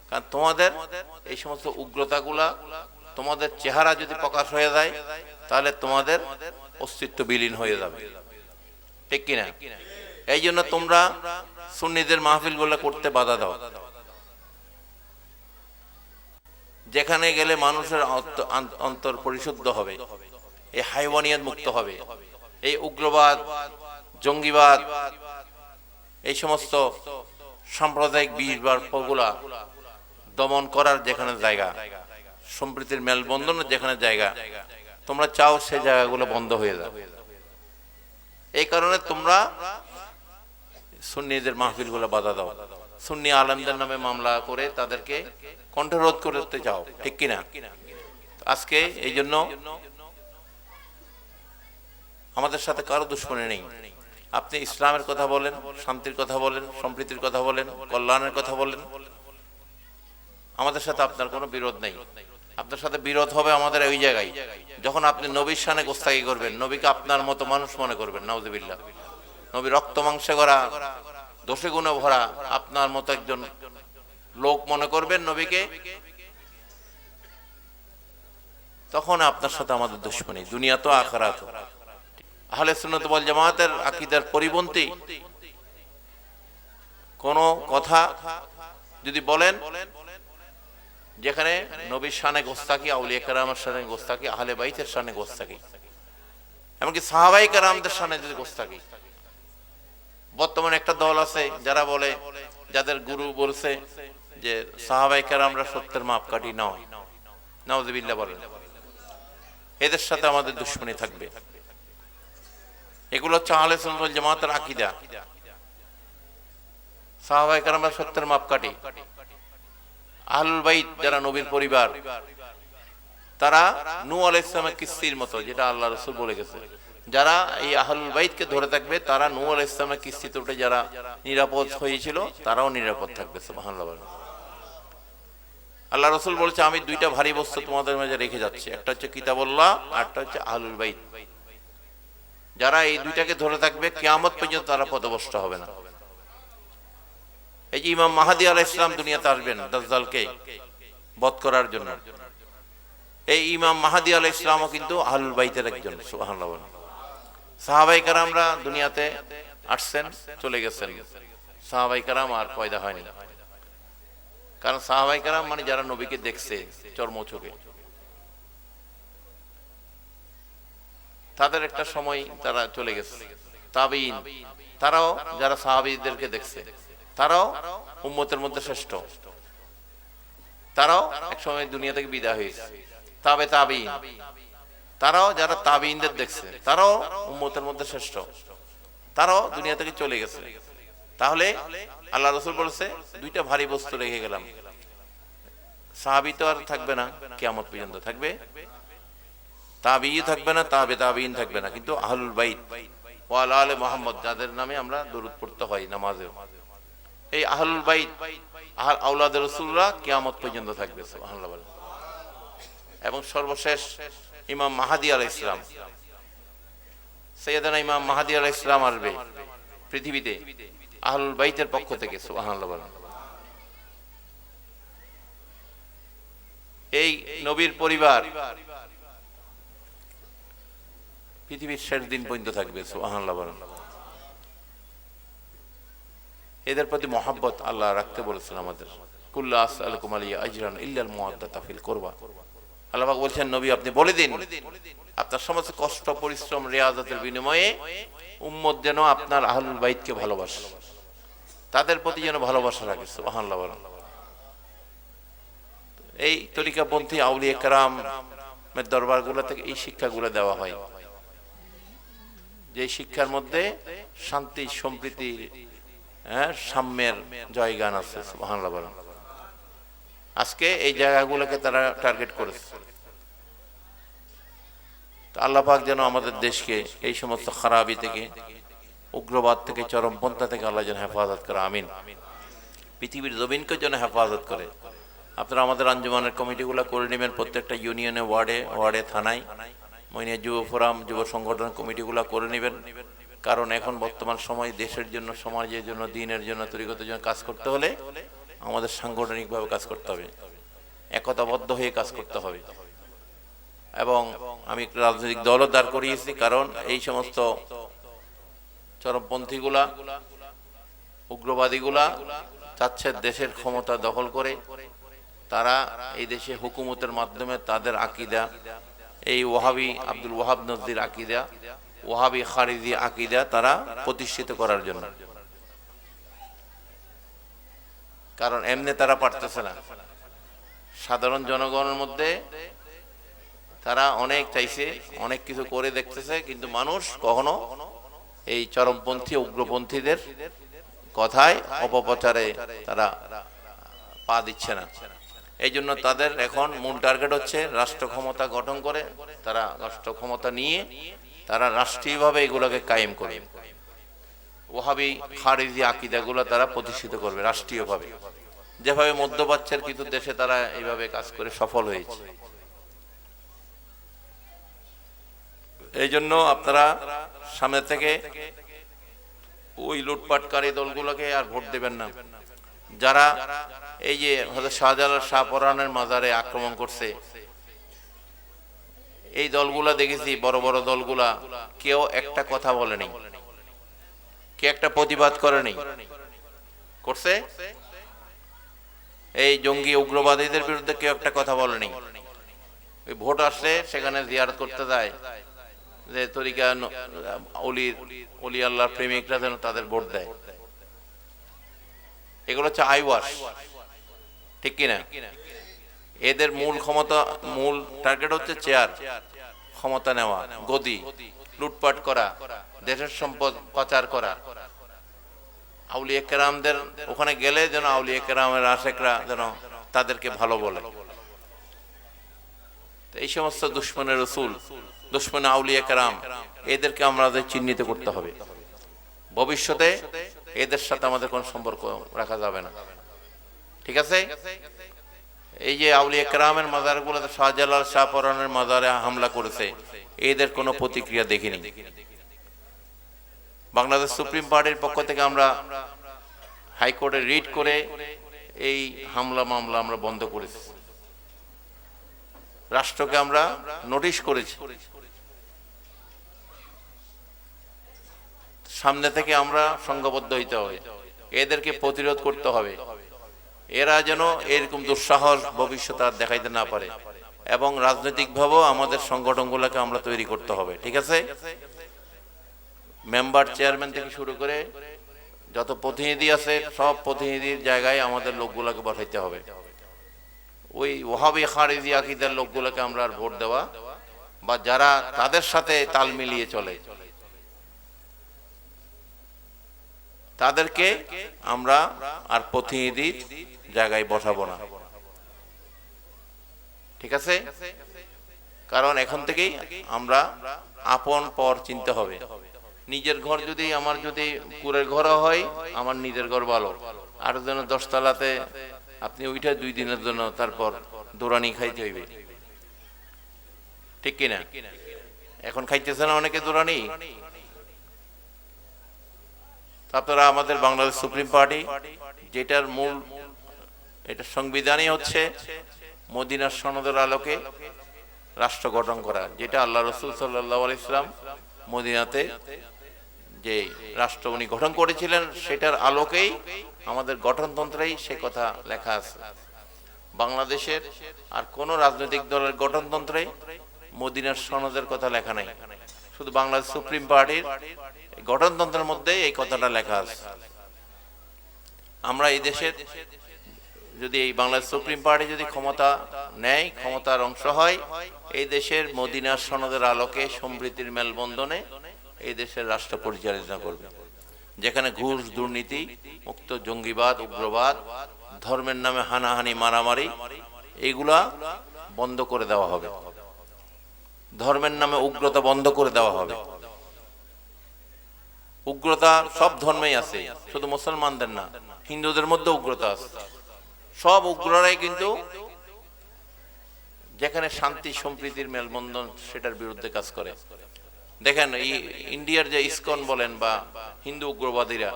কারণ তোমাদের এই সমস্ত উগ্রতাগুলা, তোমাদের চেহারা যদি প্রকাশ হয়ে যায় তাহলে তোমাদের অস্তিত্ব বিলীন হয়ে যাবে, ঠিক কিনা? এই জন্য তোমরা সুন্নিদের মাহফিল গুলা করতে বাধা দাও। যেখানে গেলে মানুষের অন্তর পরিশুদ্ধ হবে, এই হাইওয়ানিয়াত মুক্ত হবে, এই উগ্রবাদ, জঙ্গিবাদ, এই সমস্ত সাম্প্রদায়িক বিষগুলা দমন করার যেখানে জায়গা, সম্প্রীতির মেলবন্ধনের যেখানে জায়গা, তোমরা চাও সেই জায়গাগুলো বন্ধ হয়ে যাবে। এই কারণে তোমরা সুন্নিদের মাহফিলগুলো বাধা দাও, সুন্নি আলেমদের নামে মামলা করে তাদেরকে কণ্ঠরোধ করতে চাও, ঠিক কিনা? আজকে এই জন্য আমাদের সাথে কারো দুশ্মনী নেই। আপনি ইসলামের কথা বলেন, শান্তির কথা বলেন, সম্প্রীতির কথা বলেন, কল্যাণের কথা বলেন, আমাদের সাথে আপনার কোনো বিরোধ নেই। আপনার সাথে বিরোধ হবে আমাদের ওই জায়গায় যখন আপনি নবীর শানে গোস্তাকি করবেন, নবীকে আপনার মতো মানুষ মনে করবেন, নাউযুবিল্লাহ। নবী রক্ত মাংসে গড়া, দোষে গুণে ভরা আপনার মতো একজন লোক মনে করবেন নবীকে, তখন আপনার সাথে আমাদের দুশমনী, দুনিয়া তো আখিরাত। আহলে সুন্নাত ওয়াল জামাতের আকীদার পরিপন্থী কোন কথা যদি বলেন, যেখানে নবীর শানে গোস্তাকি, আউলিয়া কেরামের শানে গোস্তাকি, আহলে বাইতের শানে গোস্তাকি, এমনকি সাহাবায়ে কেরামদের শানে যদি গোস্তাকি। বর্তমানে একটা দল আছে যারা বলে, যাদের গুরু বলছে যে সাহাবায়ে কেরামরা সত্যের মাপকাঠি নয়, নাউযুবিল্লাহ বলেন। এদের সাথে আমাদের দুশমনী থাকবে। এগুলো হচ্ছে আহলে সুন্নাত ওয়াল জামাতের আকীদা। সাহাবায়ে কেরামরা সত্যের মাপকাঠি। আহলুল বাইত যারা নবীর পরিবার, তারা নূহ আলাইহিস সালামের কিস্তির মতো, যেটা আল্লাহ রাসূল বলে গেছে, যারা এই আহলুল বাইতকে ধরে থাকবে তারা নূহ আলাইহিস সালামের কিস্তিতে উঠে যারা নিরাপদ হয়েছিল তারাও নিরাপদ থাকবে। সুবহানাল্লাহ। আল্লাহ রাসূল বলেছে আমি দুইটা ভারী বস্তু তোমাদের মাঝে রেখে যাচ্ছি, একটা হচ্ছে কিতাবুল্লাহ আর একটা হচ্ছে আহলুল বাইত। যারা এই দুইটাকে ধরে থাকবে কিয়ামত পর্যন্ত তারা পথভ্রষ্ট হবে না। এই যে ইমাম মাহদী আলাইহিস সালাম দুনিয়াতে আসবেন দাজ্জালকে বধ করার জন্য, এই ইমাম মাহদী আলাইহিস সালামও কিন্তু আহলুল বাইতের একজন। সুবহানাল্লাহ। সাহাবায়ে কেরামরা দুনিয়াতে আসছেন, চলে গেছেন, সাহাবায়ে কেরাম আর পয়দা হয়নি। কারণ সাহাবায়ে কেরাম মানে যারা নবীকে দেখছে চর্মচোখে, তাদের একটা সময় তারা চলে গেছে। তাবেঈন তারাও যারা সাহাবীদেরকে দেখছে তারাও উম্মতের মধ্যে শ্রেষ্ঠ, তারাও এক সময় দুনিয়া থেকে বিদায় হয়েছে। তাবেঈন তারাও যারা তাবেঈনদের দেখছে তারাও উম্মতের মধ্যে শ্রেষ্ঠ, তারাও দুনিয়া থেকে চলে গেছে। তাহলে আল্লাহ রাসূল বলেছে দুইটা ভারী বস্তু রেখে গেলাম। সাহাবী তো আর থাকবে না, কিয়ামত পর্যন্ত থাকবে তাবেঈ থাকবে না, তাবেঈন থাকবে না, কিন্তু আহলুল বাইত ওয়া আলে মুহাম্মদ যাদের নামে আমরা দরুদ পড়তে হয় নামাজে, এই আহলুল বাইত আওলাদ রাসূলরা কিয়ামত পর্যন্ত থাকবে। সুবহানাল্লাহ। এবং সর্বশেষ ইমাম মাহদী আলাইহিস সালাম, সাইয়েদনা ইমাম মাহদী আলাইহিস সালাম আসবে পৃথিবীতে আহলুল বাইতের পক্ষ থেকে। সুবহানাল্লাহ। এই নবীর পরিবার পৃথিবীর শেষ দিন পর্যন্ত থাকবে। সুবহানাল্লাহ। এদের প্রতি মহব্বত আল্লাহ রাখতে বলেছেন আমাদের। কুল্লু আসআলুকুম আলাইহি আজরান ইল্লাল মুওয়াদ্দাতা ফিল কুরবা। আল্লাহ পাক বলেছেন নবী আপনি বলে দিন আপনার সমস্ত কষ্ট পরিশ্রম রিয়াজতের বিনিময়ে উম্মত যেন আপনার আহলুল বাইতকে ভালোবাসে, তাদের প্রতি যেন ভালোবাসা রাখে। সুবহানাল্লাহ। এই তরিকাপন্থী আউলিয়া কেরামের দরবারগুলো থেকে এই শিক্ষাগুলো দেওয়া হয়, যে শিক্ষার মধ্যে শান্তি সম্প্রীতি সাম্যের জয়গান আছে। সুবহানাল্লাহ। আজকে এই জায়গাগুলোকে তারা টার্গেট করেছে। আল্লাহ পাক যেন আমাদের দেশকে এই সমস্ত খারাপি থেকে, উগ্রবাদ থেকে, চরমপন্থা থেকে আল্লাহ যেন হেফাজত করে। আমিন। পৃথিবীর জমিনকে যেন হেফাজত করে। আপনারা আমাদের আঞ্জুমানের কমিটিগুলো করে নেবেন, প্রত্যেকটা ইউনিয়নে, ওয়ার্ডে ওয়ার্ডে, থানায়, মইনিয়া যুব ফোরাম, যুব সংগঠন কমিটিগুলো করে নেবেন। কারণ এখন বর্তমান সময় দেশের জন্য, সমাজের জন্য, দ্বীনের জন্য, তরিকতের জন্য কাজ করতে হলে আমাদের সাংগঠনিকভাবে কাজ করতে হবে, একতাবদ্ধ হয়ে কাজ করতে হবে। এবং আমি রাজনৈতিক দলও দাঁড় করিয়েছি, কারণ এই সমস্ত চরমপন্থীগুলা, উগ্রবাদীগুলা চাচ্ছে দেশের ক্ষমতা দখল করে তারা এই দেশে হুকুমতের মাধ্যমে তাদের আকীদা, এই ওয়াহাবি আব্দুল ওয়াহাব নজদির আকীদা, ওয়াহাবি খারিজি আকীদা তারা প্রতিষ্ঠিত করার জন্য। কারণ এমনি তারা পারতেছে না। সাধারণ জনগণের মধ্যে তারা অনেক চাইছে, অনেক কিছু করে দেখতেছে, কিন্তু মানুষ কখনো এই চরমপন্থী উগ্রপন্থীদের কথায়, অপপ্রচারে তারা পা দিচ্ছে না। এই জন্য তাদের এখন মূল টার্গেট হচ্ছে রাষ্ট্র ক্ষমতা গঠন করে, তারা রাষ্ট্র ক্ষমতা নিয়ে তারা রাষ্ট্রীয়ভাবে এগুলোকে কায়েম করে, ওয়াহাবি খারিজি আকীদাগুলো তারা প্রতিষ্ঠিত করবে রাষ্ট্রীয়ভাবে, যেভাবে মধ্যপ্রাচ্যের কিছু দেশে তারা এইভাবে কাজ করে সফল হয়েছে। এই জন্য আপনারা সামনে থেকে ওই লুটপাটকারী দলগুলোকে আর ভোট দেবেন না। যারা এই যে হযরত শাহজালাল শাহপরানের মাজারে আক্রমণ করছে, এই দলগুলা দেখেছি, বড় বড় দলগুলা কেউ একটা কথা বলেনি, কে একটা প্রতিবাদ করেনি। করছে এই জঙ্গি উগ্রবাদীদের বিরুদ্ধে কেউ একটা কথা বলেনি। ওই ভোট আসছে, সেখানে জিয়ারত করতে যায়, যে তরিকা অলি আল্লাহর প্রেমিকরা যেন তাদের ভোট দেয়। এগুলো হচ্ছে আইওয়াশ, ঠিক কিনা? এদের মূল ক্ষমতা, মূল টার্গেট হচ্ছে চেয়ার, ক্ষমতা নেওয়া, গদি, লুটপাট করা, দেশের সম্পদ পাচার করা। আউলিয়া কেরামদের ওখানে গেলে যেন আউলিয়া কেরামের আশেকরা যেন তাদেরকে ভালো বলে। এই সমস্ত দুশমনের রাসূল, দুশমন আউলিয়া কেরাম, এদেরকে আমাদের চিহ্নিত করতে হবে। ভবিষ্যতে এদের সাথে আমাদের কোনো সম্পর্ক রাখা যাবে না, ঠিক আছে? এই যে আউলিয়া কেরামের মাজারগুলোতে শাহজালাল শাহপরানের মাজারে হামলা করেছে, এদের কোনো প্রতিক্রিয়া দেখিনি। বাংলাদেশ সুপ্রিম পার্টির পক্ষ থেকে আমরা হাইকোর্টে রিট করে এই হামলা মামলা আমরা বন্ধ করেছি, রাষ্ট্রকে আমরা নোটিশ করেছি। সামনে থেকে আমরা সংঘবদ্ধ হইতে হবে, এদেরকে প্রতিরোধ করতে হবে, এরা যেন এরকম দুঃসাহস ভবিষ্যতে আর দেখাইতে না পারে, এবং রাজনৈতিকভাবেও আমাদের সংগঠনগুলোকে আমরা তৈরি করতে হবে। ঠিক আছে, মেম্বার চেয়ারম্যান থেকে শুরু করে যত প্রতিনিধি আছে সব প্রতিনিধির জায়গায় আমাদের লোকগুলোকে বসাইতে হবে। ওই ওয়াহাবি খারিজি আকীদার লোকগুলোকে আমরা আর ভোট দেওয়া বা যারা তাদের সাথে তাল মিলিয়ে চলে তাদেরকে আমরা আর প্রতিনিধির জায়গায় বসাবো না। ঠিক আছে, কারণ এখন থেকেই আমরা আপন পর চিনতে হবে। নিজের ঘর যদি আমার যদি কুড়ের ঘর হয়, আমার নিজের ঘর ভালো, আর যেন 10 তলাতে আপনি ওইটা 2 দিনের জন্য তারপর দৌড়ানি খাইতে হইবে। ঠিক কিনা? এখন খাইতেছে না অনেকে দৌড়ানি। আপনারা আমাদের বাংলাদেশ সুপ্রিম পার্টি, যেটার মূল এটা সংবিধানই হচ্ছে মদিনার সনদের আলোকে রাষ্ট্র গঠন করা, যেটা আল্লাহ রসুল সাল্লাল্লাহু আলাইহি ওয়াসাল্লাম মদিনাতে যে রাষ্ট্র উনি গঠন করেছিলেন সেটার আলোকেই আমাদের গঠনতন্ত্রেই সে কথা লেখা আছে। বাংলাদেশের আর কোন রাজনৈতিক দলের গঠনতন্ত্রে মদিনার সনদের কথা লেখা নাই, শুধু বাংলাদেশ সুপ্রিম পার্টির গঠনতন্ত্রের মধ্যে এই কথাটা লেখা আছে। আমরা এই দেশের যদি এই বাংলাদেশ সুপ্রিম পার্টি যদি ক্ষমতা নেয়, ক্ষমতার অংশ হয়, এই দেশের মদিনার সনদের আলোকে সম্প্রীতির মেলবন্ধনে এই দেশের রাষ্ট্র পরিচালনা করবে, যেখানে ঘুষ, দুর্নীতি মুক্ত, জঙ্গিবাদ, উগ্রবাদ, ধর্মের নামে হানাহানি, মারামারি এইগুলা বন্ধ করে দেওয়া হবে, ধর্মের নামে উগ্রতা বন্ধ করে দেওয়া হবে। উগ্রতা সব ধর্মেই আছে, শুধু মুসলমানদের না, হিন্দুদের মধ্যে উগ্রতা আছে। সব উগ্ররাই কিন্তু যেখানে শান্তি সম্প্রীতির মেলবন্ধন সেটার বিরুদ্ধে কাজ করে। দেখেন এই ইন্ডিয়ার যে ইসকন বলেন বা হিন্দু উগ্রবাদীরা,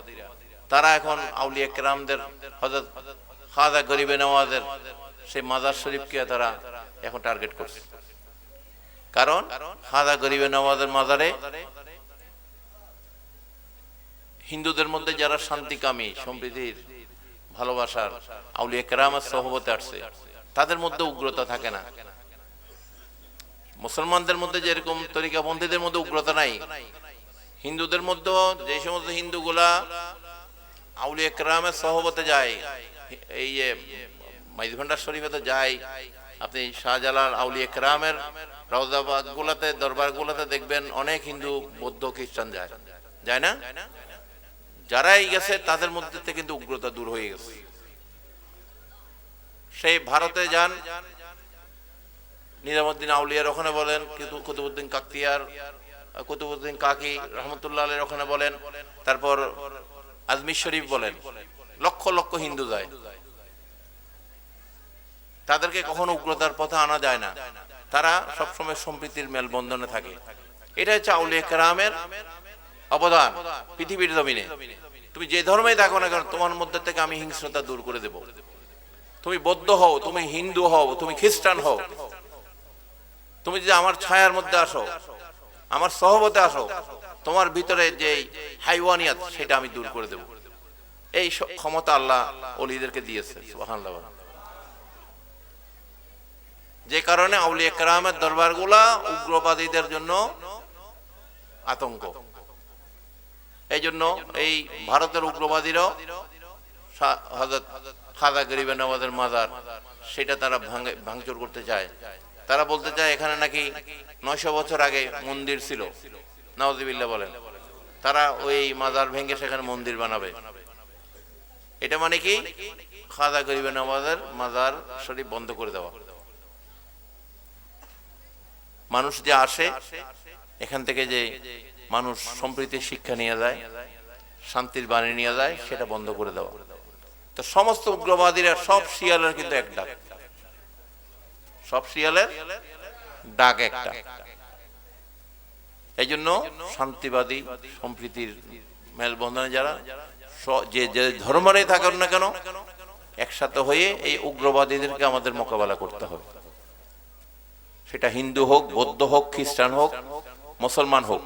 তারা এখন আউলিয়া কেরামদের, হযরত খাজা গরিবে নওয়াজের সেই মাজার শরীফকে তারা এখন টার্গেট করছে। কারণ খাজা গরিবে নওয়াজের মাজারে হিন্দুদের মধ্যে যারা শান্তিকামী, সম্প্রীতির, ভালোবাসার আউলিয়া কেরামের সহবতে আসছে, তাদের মধ্যে উগ্রতা থাকে না। মুসলমানদের মধ্যে যেরকম তরিকাবন্দীদের মধ্যে উগ্রতা নাই, হিন্দুদের মধ্যেও যে সমস্ত হিন্দুগুলা আউলিয়া কেরামের সহবতে যায়, এই যে মাইজভান্ডার শরীফে তো যায়, আপনি শাহজালাল আউলিয়া কেরামের রওজাবাগ গুলাতে, দরবার গুলাতে দেখবেন অনেক হিন্দু, বৌদ্ধ, খ্রিস্টান যায়, যায় না? যারাই গেছে তাদের মধ্যে থেকে কিন্তু উগ্রতা দূর হয়ে গেছে। সেই ভারতে যান, নিজামুদ্দিন আউলিয়ার ওখানে বলেন, কুতুবউদ্দিন কাকতিয়ার, কুতুবউদ্দিন কাকি রহমতুল্লাহ আলাইহির ওখানে বলেন, তারপর আজমির শরীফ বলেন, লক্ষ লক্ষ হিন্দু যায়। তাদেরকে কখনো উগ্রতার পথে আনা যায় না, তারা সবসময় সম্প্রীতির মেলবন্ধনে থাকে। এটা হচ্ছে আউলিয়া কেরামের অবদান পৃথিবীর জমিনে। তুমি যে ধর্মেই থাকো না কেন, তোমার মধ্যে থেকে আমি হিংস্রতা দূর করে দেব। তুমি বৌদ্ধ হও, তুমি হিন্দু হও, তুমি খ্রিস্টান হও, তুমি যদি আমার ছায়ার মধ্যে আসো, আমার সহবতে আসো, তোমার ভিতরে যে হাইওয়ানিয়াত সেটা আমি দূর করে দেব। এই ক্ষমতা আল্লাহ ওলিদেরকে দিয়েছে, সুবহানাল্লাহ। যে কারণে আউলিয়া কেরামের দরবারগুলা উগ্রবাদীদের জন্য আতঙ্ক। এই জন্য এই ভারতের উগ্রবাদীরাও হযরত খাজা গরিবে নওয়াজের মাজার সেটা তারা ভাঙচুর করতে চায়। তারা বলতে চায় এখানে নাকি 900 বছর আগে মন্দির ছিল, নাউযুবিল্লাহ বলেন। তারা ওই মাজার ভেঙে সেখানে মন্দির বানাবে। এটা মানে কি? খাজা গরিবে নওয়াজের মাজার শরীফ বন্ধ করে দেওয়া। মানুষ যে আসে এখান থেকে, যে মানুষ সম্প্রীতির শিক্ষা নিয়ে যায়, শান্তির বাণী নিয়ে যায়, সেটা বন্ধ করে দেওয়া। তো সমস্ত উগ্রবাদীরা সব শিয়ালের কিন্তু এক ডাক, সব শিয়ালের ডাক একটা। এই জন্য শান্তিবাদী সম্প্রীতির মেলবন্ধনে যারা যে যে ধর্মেরই থাকুন না কেন একসাথে হয়ে এই উগ্রবাদীদেরকে আমাদের মোকাবেলা করতে হবে। সেটা হিন্দু হোক, বৌদ্ধ হোক, খ্রিস্টান হোক, মুসলমান হোক।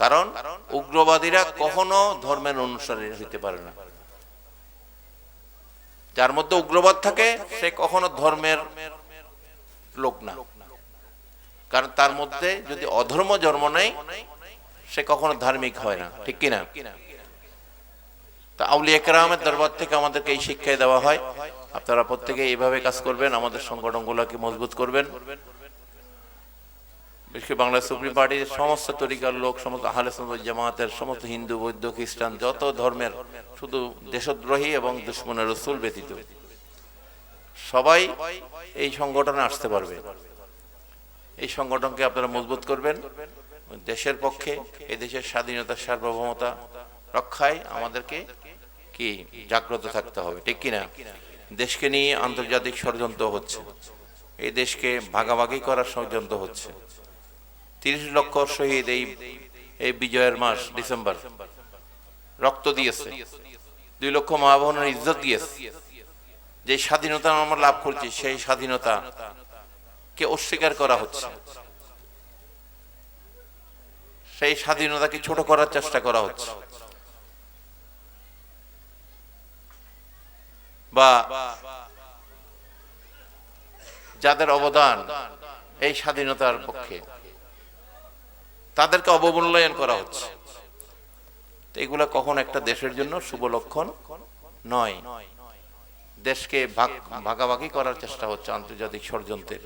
কারণ উগ্রবাদীরা কখনো ধর্মের অনুসারী হইতে পারে না। যার মধ্যে উগ্রবাদ থাকে সে কখনো ধর্মের লোক না। কারণ তার মধ্যে যদি অধর্ম জন্ম নেয় সে কখনো ধার্মিক হয় না, ঠিক কিনা? তা আউলিয়া কেরামের দরবার থেকে আমাদেরকে এই শিক্ষায় দেওয়া হয়, আপনারা প্রত্যেকে এইভাবে কাজ করবেন, আমাদের সংগঠনগুলোকে মজবুত করবেন। বিশেষ করে বাংলা সুপ্রিম পার্টির সমস্ত তরিকার লোক, সমস্ত আহলে সুন্নাত ওয়াল জামাতের সমস্ত হিন্দু, বৌদ্ধ, খ্রিস্টান, যত ধর্মের, শুধু দেশদ্রোহী এবং দুশমনের রাসূল ব্যতীত সবাই এই সংগঠনে আসতে পারবে। এই সংগঠনকে আপনারা মজবুত করবেন দেশের পক্ষে। এই দেশের স্বাধীনতা, সার্বভৌমতা রক্ষায় আমাদেরকে কি জাগ্রত থাকতে হবে, ঠিক কিনা? দেশকে নিয়ে আন্তর্জাতিক ষড়যন্ত্র হচ্ছে, এই দেশকে ভাগাভাগি করার ষড়যন্ত্র হচ্ছে। 30 লক্ষ শহীদ এই বিজয়ের মাস ডিসেম্বর রক্ত দিয়েছে, 2 লক্ষ মা বোনের ইজ্জত দিয়েছে। যে স্বাধীনতা আমরা লাভ করছি সেই স্বাধীনতা কে অস্বীকার করা হচ্ছে, সেই স্বাধীনতাকে ছোট করার চেষ্টা করা হচ্ছে। বা যাদের অবদান এই স্বাধীনতার পক্ষে তাদেরকে অবমূল্যায়ন করা হচ্ছে। এগুলা কখন একটা দেশের জন্য শুভ লক্ষণ নয়। দেশকে ভাগাভাগি করার চেষ্টা হচ্ছে আন্তর্জাতিক ষড়যন্ত্রের।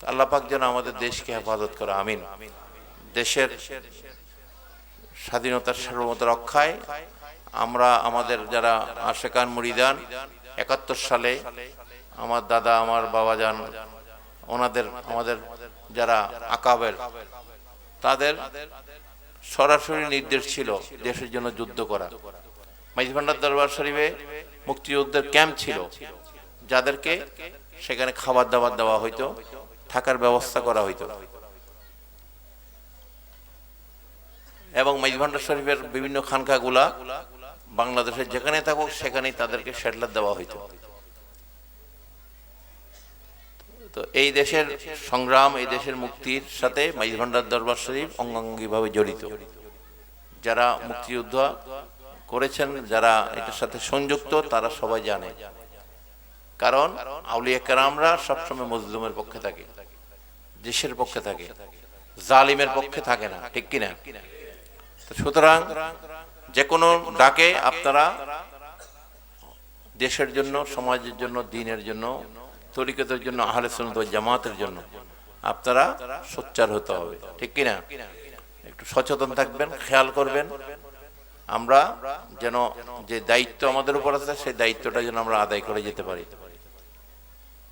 আল্লাহ পাক যেন আমাদের দেশকে হেফাজত করে, আমিন। দেশের স্বাধীনতার সার্বভৌমতা রক্ষায় আমরা আমাদের যারা আশেকান মুরিদান 71 সালে আমার দাদা, আমার বাবাজান, ওনাদের, আমাদের যারা আকাবের, তাদের সরাসরি নির্দেশ ছিল দেশের জন্য যুদ্ধ করা। মাইজভান্ডার দরবার শরীফে মুক্তিযুদ্ধের ক্যাম্প ছিল, যাদেরকে সেখানে খাবার দাবার দেওয়া হইতো, থাকার ব্যবস্থা করা হইতো। এবং মাইজভান্ডার শরীফের বিভিন্ন খানকাগুলা বাংলাদেশের যেখানে থাকুক সেখানেই তাদেরকে শেল্টার দেওয়া হইতো। তো এই দেশের সংগ্রাম, এই দেশের মুক্তির সাথে মাইজভান্ডার দরবার শরীফ অঙ্গাঙ্গিভাবে জড়িত। যারা মুক্তিযুদ্ধ করেছেন, যারা এটার সাথে সংযুক্ত, তারা সবাই জানে। কারণ আউলিয়া কেরামরা সবসময় মজলুমের পক্ষে থাকে, দেশের পক্ষে থাকে, জালিমের পক্ষে থাকে না, ঠিক কিনা? সুতরাং যে কোনো ডাকে আপনারা দেশের জন্য, সমাজের জন্য, দ্বীনের জন্য, তরিকতের জন্য, আহলে সুন্নাত ওয়াল জামাতের জন্য আপনারা সোচ্চার হতে হবে, ঠিক কিনা? একটু সচেতন থাকবেন, খেয়াল করবেন আমরা যেন যে দায়িত্ব আমাদের উপর আছে সেই দায়িত্বটা যেন আমরা আদায় করে যেতে পারি।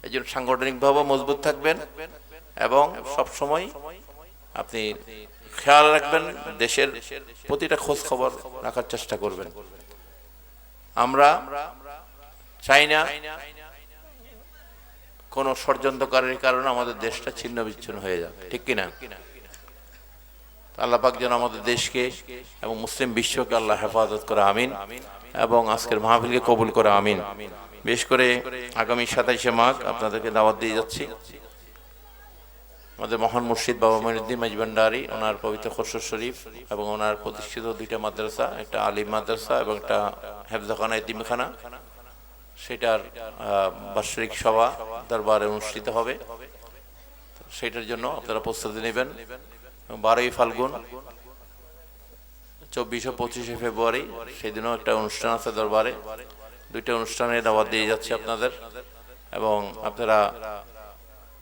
এই জন্য সাংগঠনিকভাবে মজবুত থাকবেন এবং সব সময় আপনি খেয়াল রাখবেন, দেশের প্রতিটা খোঁজ খবর রাখার চেষ্টা করবেন। আমরা চাই না কোন ষড়যন্ত্রকারীর কারণে আমাদের দেশটা ছিন্ন বিচ্ছিন্ন হয়ে যাবে, ঠিক কিনা? আল্লাহ পাক যেন আমাদের দেশকে এবং মুসলিম বিশ্বকে আল্লাহ হেফাজত করে, আমিন। এবং আজকের মাহফিলকে কবুল করে, আমিন। বিশেষ করে আগামী 27শে মাঘ আপনাদেরকে দাওয়াত দিয়ে যাচ্ছি। আমাদের মহান মুর্শিদ বাবা মঈনুদ্দিন মাইজভান্ডারী, ওনার পবিত্র খসরু শরীফ এবং ওনার প্রতিষ্ঠিত 2টা মাদ্রাসা, একটা আলিম মাদ্রাসা এবং একটা হেফজাখানা, এতিমখানা, সেটার বার্ষিক সভা দরবারে অনুষ্ঠিত হবে। সেটার জন্য আপনারা প্রস্তুতি নেবেন। 12ই ফাল্গুন, 24 ও 25শে ফেব্রুয়ারি, সেদিনও একটা অনুষ্ঠান আছে দরবারে। 2টা অনুষ্ঠানে দাওয়াত দিয়ে যাচ্ছে আপনাদের। এবং আপনারা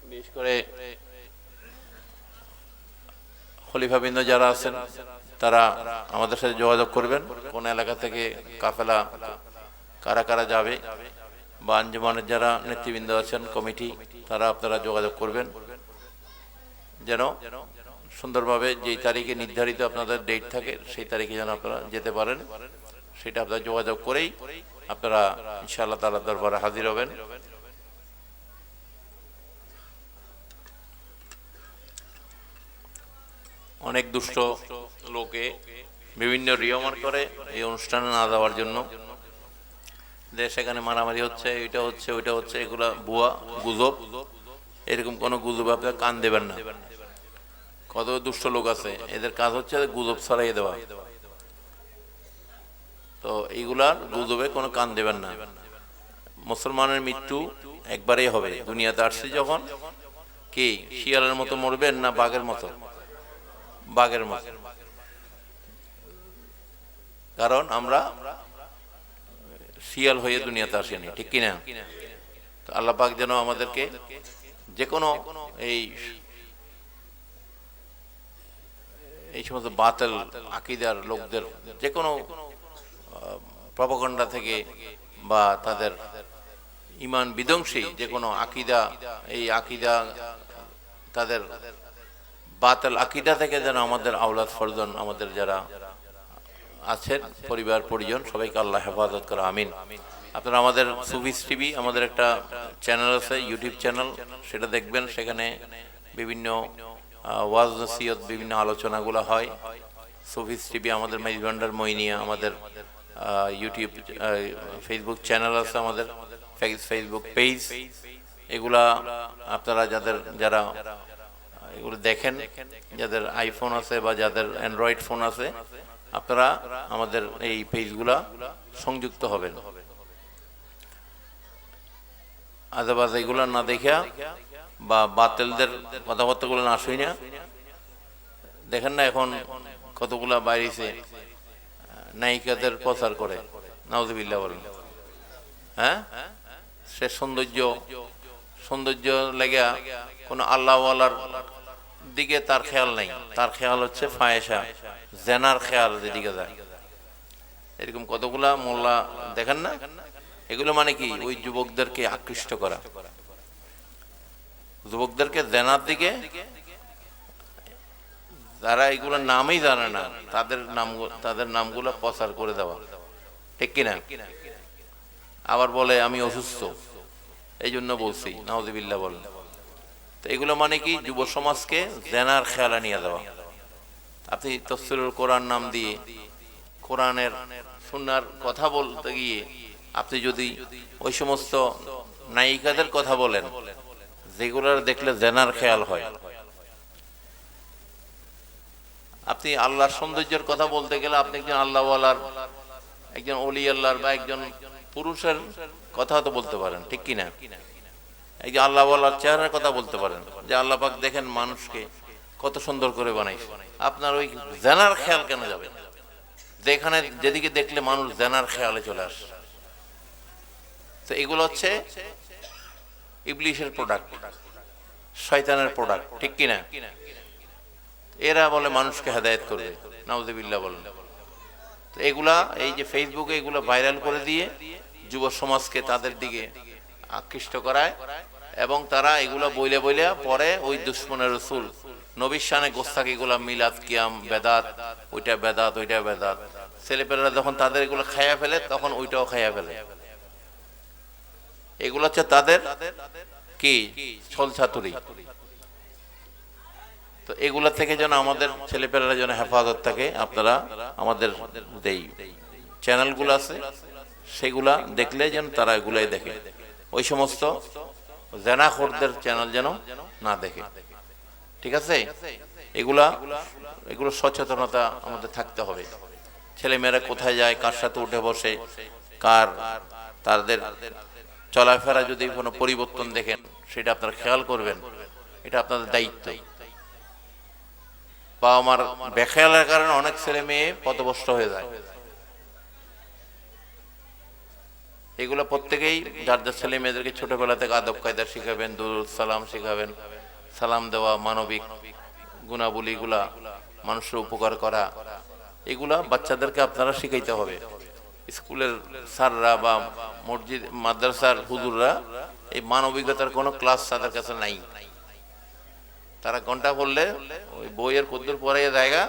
বিশেষ করে খলিফাবৃন্দ যারা আছেন তারা আমাদের সাথে যোগাযোগ করবেন, কোন এলাকা থেকে কাফেলা কারা কারা যাবে, বা আঞ্জুমানের যারা নেতৃবৃন্দ আছেন, কমিটি, তারা আপনারা যোগাযোগ করবেন যেন সুন্দরভাবে যেই তারিখে নির্ধারিত আপনাদের ডেট থাকে সেই তারিখে যেন আপনারা যেতে পারেন। সেটা আপনারা যোগাযোগ করেই আপনারা ইনশাআল্লাহ তাআলা দরবারে হাজির হবেন। দুষ্ট লোকে বিভিন্ন রিয়মার করে এই অনুষ্ঠানে না যাওয়ার জন্য, যে সেখানে মারামারি হচ্ছে, এটা হচ্ছে, ওইটা হচ্ছে, এগুলা ভুয়া গুজব। এরকম কোনো গুজব আপনার কান দেবেন না। কত দুষ্ট লোক আছে, এদের কাজ হচ্ছে গুজব ছড়াইয়ে দেওয়া। তো এইগুলার গুজবে কোনো কান দেবেন না। মুসলমানের মৃত্যু একবারেই হবে। দুনিয়াতে আসছে যখন, কি শিয়ালের মতো মরবেন না বাঘের মতো? বাঘের মতো। কারণ আমরা শিয়াল হয়ে দুনিয়াতে আসেনি, ঠিক কিনা? তো আল্লাহ পাক যেন আমাদেরকে যে কোনো এই সমস্ত বাতিল আকীদার লোকদের যে কোনো প্রপাগান্ডা থেকে বা তাদের ঈমান বিধ্বংসী যে কোনো আকীদা, এই আকীদা তাদের বাতিল আকীদা থেকে যেন আমাদের আওলাদ ফরজন, আমাদের যারা আছেন পরিবার পরিজন, সবাইকে আল্লাহ হেফাজত করে, আমিন। আপনারা আমাদের সুফিস টিভি, আমাদের একটা চ্যানেল আছে, ইউটিউব চ্যানেল, সেটা দেখবেন। সেখানে বিভিন্ন ওয়াজ নসিহত, বিভিন্ন আলোচনাগুলো হয়। সুফিস টিভি, আমাদের মেজবান্ডার মইনিয়া, আমাদের ইউটিউব ফেসবুক চ্যানেল আছে, আমাদের ফেসবুক পেজ। এগুলা আপনারা যারা এগুলো দেখেন, যাদের আইফোন আছে বা যাদের অ্যান্ড্রয়েড ফোন আছে, আপনারা আমাদের এই পেজগুলা সংযুক্ত হবেন। আজেবাজে এগুলা না দেখা বা বাতিলদের কথাবার্তাগুলো না শুই না। দেখেন না এখন কতগুলা বাইরেছে নায়িকাদের প্রচার করে, নাউজুবিল্লাহ বলেন। হ্যাঁ, সে সৌন্দর্য লেগে কোনো আল্লাহওয়ালার দিকে তার খেয়াল নাই। তার খেয়াল হচ্ছে ফায়েশা, জেনার খেয়াল যেদিকে যায়। এরকম কতগুলা মোল্লা দেখেন না? এগুলো মানে কি? ওই যুবকদেরকে আকৃষ্ট করা, যুবকদেরকে জেনার দিকে, যারা এগুলো নামই জানে না তাদের নামগুলো প্রচার করে দেওয়া, ঠিক কিনা? আবার বলে আমি অসুস্থ, এই জন্য বলছি, নাউজুবিল্লাহ বলেন। তো এগুলো মানে কি? যুব সমাজকে জেনার খেয়ালে নিয়ে দেওয়া। আপনি তাফসীরুল কোরআন নাম দিয়ে কোরআনের সুন্নাহর কথা বলতে গিয়ে আপনি যদি ওই সমস্ত নায়িকাদের কথা বলেন যেগুলোর দেখলে জেনার খেয়াল হয়, আপনি আল্লাহর সৌন্দর্যের কথা বলতে গেলে আপনি একজন আল্লাহওয়ালার, একজন ওলি আল্লাহর বা একজন পুরুষের কথা তো বলতে পারেন, ঠিক কিনা? একজন আল্লাহওয়ালার চেহারার কথা বলতে পারেন, যে আল্লাহ পাক দেখেন মানুষকে কত সুন্দর করে বানাইছে। আপনার ওই জেনার খেয়াল কেন যাবে? যেখানে যেদিকে দেখলে মানুষ জেনার খেয়ালে চলে আসে। তো এগুলো হচ্ছে ইবলিশের প্রোডাক্ট, শয়তানের প্রোডাক্ট, ঠিক কিনা? এরা বলে মানুষকে হেদায়েত করবে, নাউজুবিল্লাহ বলেন। তো এগুলা এই যে ফেসবুকে এগুলো ভাইরাল করে দিয়ে যুব সমাজকে তাদের দিকে আকৃষ্ট করায়, এবং তারা এগুলো বইলে পরে ওই দুশমনের রাসূল নবীর শানে গোস্তাকি গুলা, মিলাদ, কিয়াম, বেদাত, ওইটা বেদাত, ওইটা বেদাত। ছেলেপেলেরা যখন তাদের এগুলো খাইয়া ফেলে তখন ওইটাও খাইয়া ফেলে। এগুলো হচ্ছে তাদের কি ছলছাতুরি। তো এগুলা থেকে যেন আমাদের ছেলেপেলেরা যেন হেফাজত থাকে, আপনারা আমাদের যেই চ্যানেলগুলো আছে সেগুলা দেখলে যেন তারা এগুলাই দেখে, ওই সমস্ত জেনাখোরদের চ্যানেল যেন না দেখে, ঠিক আছে? এগুলো সচেতনতা আমাদের থাকতে হবে। ছেলেমেয়েরা কোথায় যায়, কার সাথে উঠে বসে, তাদের চলাফেরা যদি কোনো পরিবর্তন দেখেন সেটা আপনারা খেয়াল করবেন, এটা আপনাদের দায়িত্ব। বা আমার বেখেয়ালের কারণে অনেক ছেলে মেয়ে পথভ্রষ্ট হয়ে যায়। এগুলো প্রত্যেকেই যার ছেলে মেয়েদেরকে ছোটবেলা থেকে আদব কায়দা শিখাবেন, দুরূদ সালাম শিখাবেন, সালাম দেওয়া, মানবিক গুণাবলীগুলা, মানুষের উপকার করা, এগুলা বাচ্চাদেরকে আপনারা শিখাইতে হবে। স্কুলের স্যাররা বা মসজিদ মাদ্রাসার হুজুররা এই মানবিকতার কোনো ক্লাস তাদের কাছে নাই। তারা ঘন্টা পড়লে ওই বইয়ের কদ্দুর পড়াইয়া জায়গা,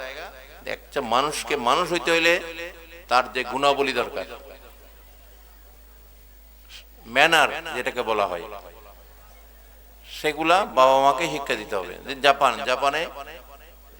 একটা মানুষকে মানুষ হইতে হইলে তার যে গুণাবলী দরকার, ম্যানার যেটাকে বলা হয়, সেগুলা বাবা মাকে শিক্ষা দিতে হবে। জাপানে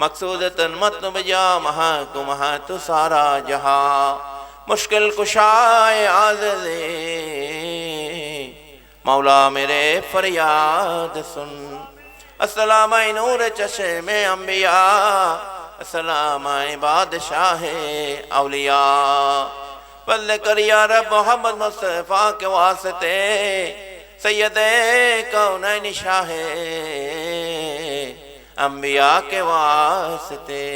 मकसूद तन मतलब जा महकुम है तो सारा जहां मुश्किल कुशाए आज़े मौला मेरे फरियाद सुन अस्सलाम नूर चश्मे अंबिया अस्सलाम बादशाह औलिया बल्ले कर या रब मोहम्मद मुस्तफ़ा के वास्ते सैयदे कौनैन शाह अंबिया के वास्ते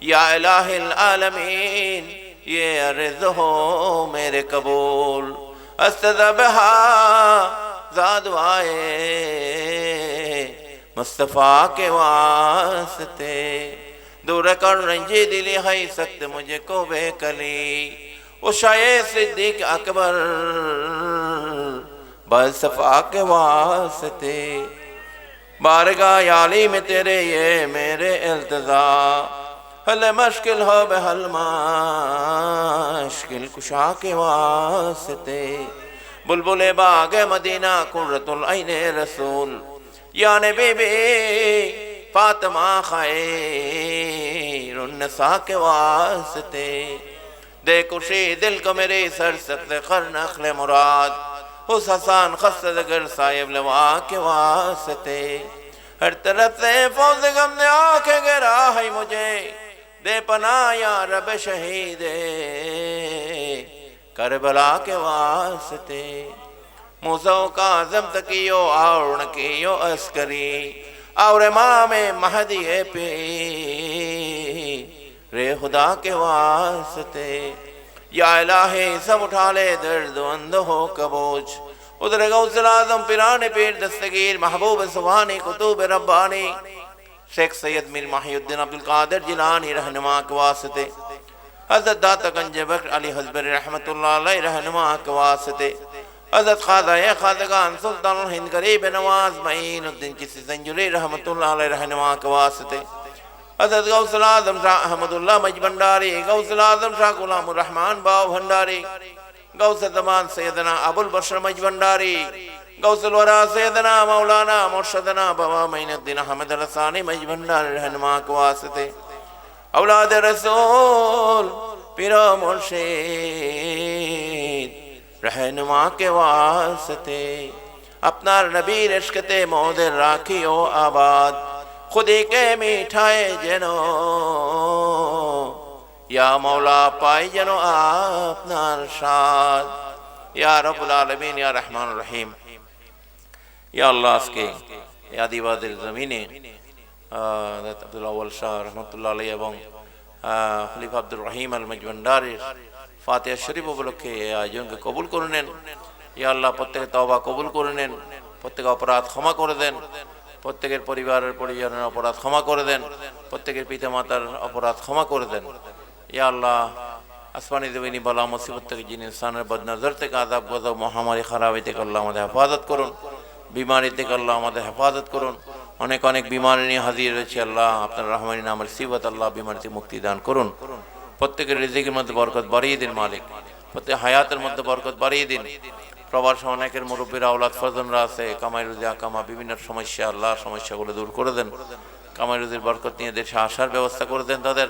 या इलाहिल आलमीन ये अर्ज़ हो मेरे कबूल अस्तज़बहा ज़ादवाए मुस्तफ़ा के वास्ते दूर कर रंजी दिली है सख्त मुझे को बेकली उशाए सिद्दीक अकबर बसफा के वास्ते बारगाह याली में तेरे ये मेरे इल्तिजा हल मुश्किल हो बहल मुश्किल कुशा के वास्ते बुलबुल बाग मदीना कुर्रतुल ऐने रसूल या नबी फातिमा खैरुन निसा के वास्ते दे खुशी दिल को मेरे सर सकते कर नखले मुराद उस हसान खसगर साहिब लवा के वास्ते हर तरफ से फौज गम ने आंखें गिरा है मुझे दे पना या रब शहीदे करबला के वास्ते मूसा का आज़म तकियो और कियो अस्करी और इमाम महदी पे रे खुदा के वास्ते या इलाही सब उठा ले दर्द अंध हो कबोज उधर गौसल आज़म पिराने पीर दस्तगीर महबूब सुभानी कुतुब रब्बानी शेख सैयद मीर माहिउद्दीन अब्दुल कादिर जिलानी रहनुमा के वास्ते हज़रत दाता गंज बख्श अली हज़बरी रहमतुल्लाह अलैह रहनुमा के वास्ते हज़रत ख्वाजा ख्वाजगान सुल्तान हिंद गरीब नवाज मईनुद्दीन चिश्ती संजुरी रहमतुल्लाह अलैह रहनुमा के वास्ते हज़रत गौसल आज़म शाह अहमदुल्लाह मज भंडारी गौसल आज़म शाह गुलामुर रहमान बाव भंडारी गौस ज़मान सैयदना अबुल बशर मज भंडारी गौसल वरा सैयदना मौलाना मुर्शदना बाबा मईनुद्दीन अहमद रसानी मज भंडारी रहनुमा के वास्ते औलाद रसूल पीरो मुर्शिद रहनुमा के वास्ते अपना नबी रिश्कते मोदर राखियो आबाद खुदी के मिठाए जनो या मौला पाई जनो अपना अरशाद या रब्बुल आलमीन या रहमान रहीम या अल्लाह के आदिवादी ज़मीने अब्दुल अव्वल शाह रहमतुल्लाह अलैहि এবং খলিফা আব্দুর রহিম আল মজবন্ডারের ফাতিহা শরীফ উপলক্ষে এই আয়োজনকে কবুল করে নেন। ইয়া আল্লাহ প্রত্যেকের তওবা কবুল করে নেন, প্রত্যেকের অপরাধ ক্ষমা করে দেন, প্রত্যেকের পরিবারের পরিজনের অপরাধ ক্ষমা করে দেন, প্রত্যেকের পিতামাতার অপরাধ ক্ষমা করে দেন। ইয়া আল্লাহ আসমানি জমিনি বালা মুসিবত থেকে জিন ইনসানের বদনজর থেকে আযাব গজব মহামারী খারাপি থেকে আল্লাহ আমাদের হেফাজত করুন, বিমারি থেকে আল্লাহ আমাদের হেফাজত করুন। অনেক অনেক বিমারি নিয়ে হাজির রয়েছে আল্লাহ আপনার রহমানি নামের সিবত আল্লাহ বিমারি থেকে মুক্তি দান করুন। প্রত্যেকের রিজিকের মধ্যে বরকত বাড়িয়ে দিন মালিক, প্রত্যেক হায়াতের মধ্যে বরকত বাড়িয়ে দিন। প্রবাস অনেকের মুরব্বীরা আওলাদ ফরজনরা আছে, কামাই রুজি আকামা বিভিন্ন সমস্যা আল্লাহ সমস্যাগুলো দূর করে দেন। কামাই রুজির বরকত নিয়ে দেশে আসার ব্যবস্থা করে দেন তাদের।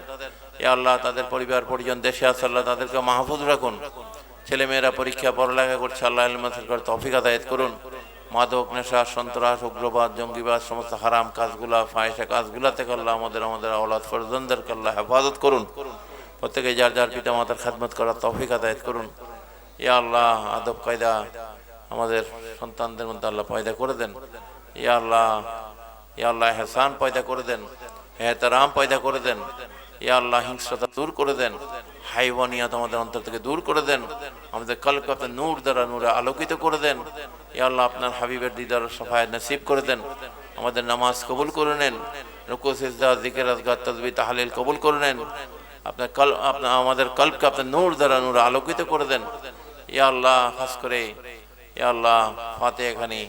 ইয়া আল্লাহ তাদের পরিবার পরিজন দেশে আছে আল্লাহ তাদেরকে মাহফুজ রাখুন। ছেলেমেয়েরা পরীক্ষা পড়ালেখা করছে আল্লাহ ইলম হাসিল করার তৌফিক আদায়াত করুন। মাদক নেশা সন্ত্রাস উগ্রবাদ জঙ্গিবাদ সমস্ত হারাম কাজগুলা ফাহিশা কাজগুলা থেকে আল্লাহ আমাদের আওলাদ ফরজনদেরকে আল্লাহ হেফাজত করুন। প্রত্যেকে যার যার পিতা মাতার খেদমত করার তৌফিক আদায়াত করুন। ইয়া আল্লাহ আদব কায়দা আমাদের সন্তানদের মধ্যে আল্লাহ পয়দা করে দেন। ইয়া আল্লাহ ইহসান পয়দা করে দেন, এহতেরাম পয়দা করে দেন। ইয়া আল্লাহ হিংস্রতা দূর করে দেন, হাইওয়ানিয়াত আমাদের অন্তর থেকে দূর করে দেন। আমাদের কলকে আপনার নূর দ্বারা নূরে আলোকিত করে দেন। ইয়া আল্লাহ আপনার হাবিবের দিদার সাফায়াত নসিব করে দেন। আমাদের নামাজ কবুল করে নেন, রুকু সিজদা জিকির আজকার তাসবিহ তাহলিল কবুল করে নেন। আপনার আমাদের কলবকে আপনার নূর দ্বারা নূরে আলোকিত করে দেন। ইয়া আল্লাহ খাস করে ইয়া আল্লাহ ফাতিহা খানি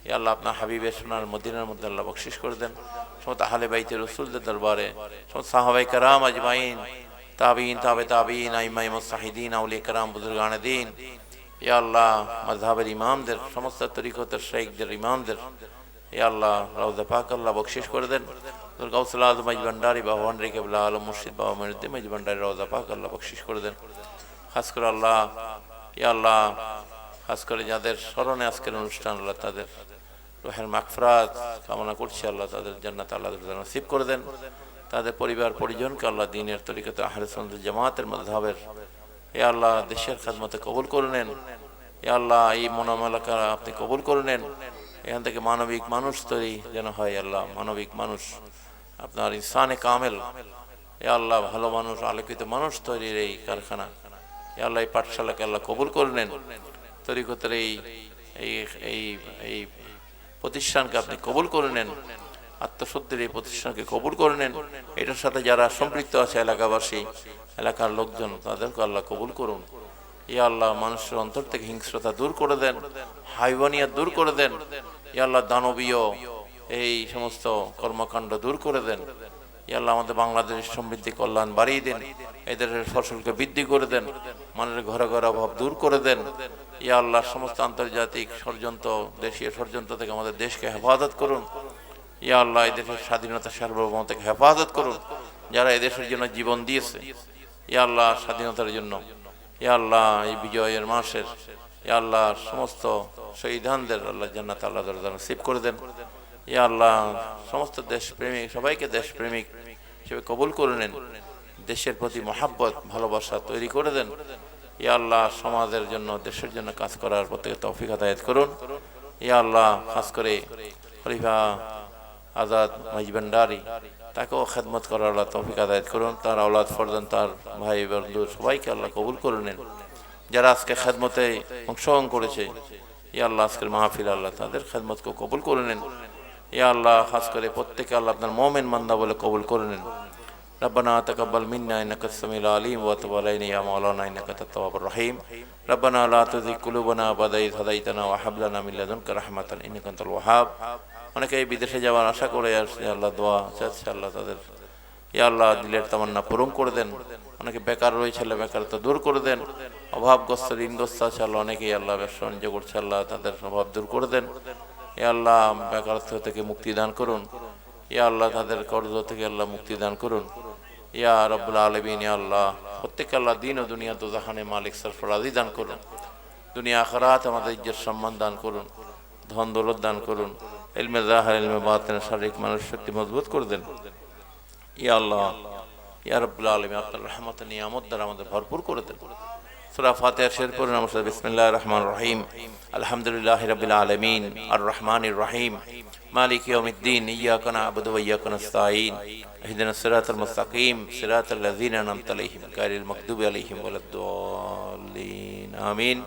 ইয়া আল্লাহ আপনার হাবিবের সোনার মদিনার মধ্যে আল্লাহ বকশিশ করে দেন। সমস্ত আহলে বাইতে রাসূলদের দরবারে সমস্ত সাহাবায়ে কেরাম আজমাইন তাবিঈন তাবে তাবিঈন আইম্মায়ে মুজতাহিদিন আউলিয়া কেরাম বুজুর্গানে দ্বীন ইয়া আল্লাহ মাযহাবের ইমামদের সমস্ত তরিকতের শাইখদের ইমামদের ইয়া আল্লাহ রওজা পাক আল্লাহ বকশিশ করে দেন। গাউসুল আজম মাইজ ভান্ডারী বাবা ভান্ডারী কেবলা আলম মুর্শিদ বাবা মঈনুদ্দিন মাইজ ভান্ডারী রওজা পাক আল্লাহ বকশিশ করে দেন। খাস করে আল্লাহ, ইয়া আল্লাহ, খাস করে যাদের স্মরণে আজকের অনুষ্ঠান, আল্লাহ তাদের রুহের মাগফিরাত কামনা করছি, আল্লাহ তাদের জান্নাত আল্লাহ নসিব করে দেন। তাদের পরিবার পরিজনকে আল্লাহ দ্বীনের তরিকতে আহলে সুন্নাত ওয়াল জামাতের মাযহাবের ইয়া আল্লাহ দেশের খেদমতে কবুল করে নেন। ইয়া আল্লাহ, এই মনোম এলাকা আপনি কবুল করে নেন। এখান থেকে মানবিক মানুষ তৈরি যেন হয় আল্লাহ, মানবিক মানুষ, আপনার ইনসানে কামেল, ইয়া আল্লাহ, ভালো মানুষ, আলোকিত মানুষ তৈরির এই কারখানা, ইয়া আল্লাহ, এই পাঠশালাকে আল্লাহ কবুল করে নেন। তরিকতের এই এই এই এই প্রতিষ্ঠানকে আপনি কবুল করে নেন। আত্মশুদ্ধির এই প্রতিষ্ঠানকে কবুল করে নেন। এটার সাথে যারা সম্পৃক্ত আছে, এলাকাবাসী, এলাকার লোকজন, তাদেরকে আল্লাহ কবুল করুন। ইয়া আল্লাহ, মানুষের অন্তর থেকে হিংস্রতা দূর করে দেন, হাইওয়ানিয়াত দূর করে দেন। ইয়া আল্লাহ, দানবীয় এই সমস্ত কর্মকাণ্ড দূর করে দেন। ইয়া আল্লাহ, আমাদের বাংলাদেশের সমৃদ্ধি কল্যাণ বাড়িয়ে দেন, এদের ফসলকে বৃদ্ধি করে দেন, মানুষের ঘরে ঘরে অভাব দূর করে দেন। ইয়া আল্লাহ, সমস্ত আন্তর্জাতিক ষড়যন্ত্র, দেশীয় ষড়যন্ত্র থেকে আমাদের দেশকে হেফাজত করুন। ইয়া আল্লাহ, এই দেশের স্বাধীনতা সার্বভৌমত্বকে হেফাজত করুন। যারা এদেশের জন্য জীবন দিয়েছে, ইয়া আল্লাহ, স্বাধীনতার জন্য, ইয়া আল্লাহ, এই বিজয়ের মাসের, ইয়া আল্লাহ, সমস্ত শহীদানদের আল্লাহ জান্নাত আল্লাহ নসিব করে দেন। ইয়া আল্লাহ, সমস্ত দেশপ্রেমিক সবাইকে দেশপ্রেমিক হিসেবে কবুল করে নেন। দেশের প্রতি মহাব্বত, ভালোবাসা তৈরি করে দেন। ইয়া আল্লাহ, সমাজের জন্য, দেশের জন্য কাজ করার প্রত্যেকে তৌফিক আদায়াত করুন। ইয়া আল্লাহ, খাস করে খলিফা আজাদ মাইজ ভান্ডারী, তাকেও খেদমত করার আল্লাহ তৌফিক আদায়াত করুন। তার আওলাদ ফরজান, তার ভাই বন্ধু সবাইকে আল্লাহ কবুল করে নেন। যারা আজকে খেদমতে অংশগ্রহণ করেছে, ইয়া আল্লাহ, আজকের মাহফিল, আল্লাহ তাদের খেদমতকে কবুল করে নেন। ইয়া আল্লাহ, খাস করে প্রত্যেকে আল্লাহ আপনার মুমিন বান্দা বলে কবুল করে নেন। রব্বানা তাকাব্বাল মিন্না ইন্নাকা আস-সামিউল আলিম ওয়া তুব আলাইনা ইয়া মাওলানা ইন্নাকা আত-তাওয়াবুর রহিম। রব্বানা লা তুযিগ কুলুবানা বা'দা ইয হাদাইতানা ওয়া হাব লানা মিন লাদুনকা রাহমাতান ইন্নাকা আনতাল ওয়াহ্হাব। অনেকেই বিদেশে যাওয়ার আশা করে আসছে, আল্লাহ দোয়া চাচ্ছে, আল্লাহ তাদের ইয়া আল্লাহ দিলের তামান্না পূরণ করে দেন। অনেকে বেকার রয়েছে, আল্লাহ বেকারত্ব দূর করে দেন। অভাবগ্রস্ত, ঋণগ্রস্ত আছে, আল্লাহ অনেকেই আল্লাহ ব্যবসা বাণিজ্য করছে, আল্লাহ তাদের অভাব দূর করে দেন। ইয়া আল্লাহ, বেকারত্ব থেকে মুক্তি দান করুন। ইয়া আল্লাহ, তাদের কর্জ থেকে আল্লাহ মুক্তি দান করুন। ইয়া রাব্বুল আলামিন, ইয়া আল্লাহ, প্রত্যেককে আল্লাহ দিন ও দুনিয়া দোজাহানে মালিক সরফরাজি দান করুন। দুনিয়া আখিরাত আমাদের ইজ্জত সম্মান দান করুন, ধন দৌলত দান করুন। ইলমে যাহির, ইলমে বাতিন, শারীরিক মানসিক শক্তি মজবুত করে দেন। ইয়া আল্লাহ, ইয়া রাব্বুল আলামিন, আপনার রহমত নিয়ামত দ্বারা আমাদের ভরপুর করে দেন। সূরা ফাতিহা শের পড়ুন। আমরা বিসমিল্লাহির রহমানির রহিম। আলহামদুলিল্লাহি রাব্বিল আলামিন আর রহমানির রহিম মালিক ইয়াউমিদ্দিন ইয়্যাকা না'বুদু ওয়া ইয়্যাকা নাস্তাঈন ইহদিনাস সিরাতাল মুস্তাকিম সিরাতাল লাযিনা আন'আমতা আলাইহিম গায়রিল মাগদুবি আলাইহিম ওয়ালাদ-দাল্লিন আমিন।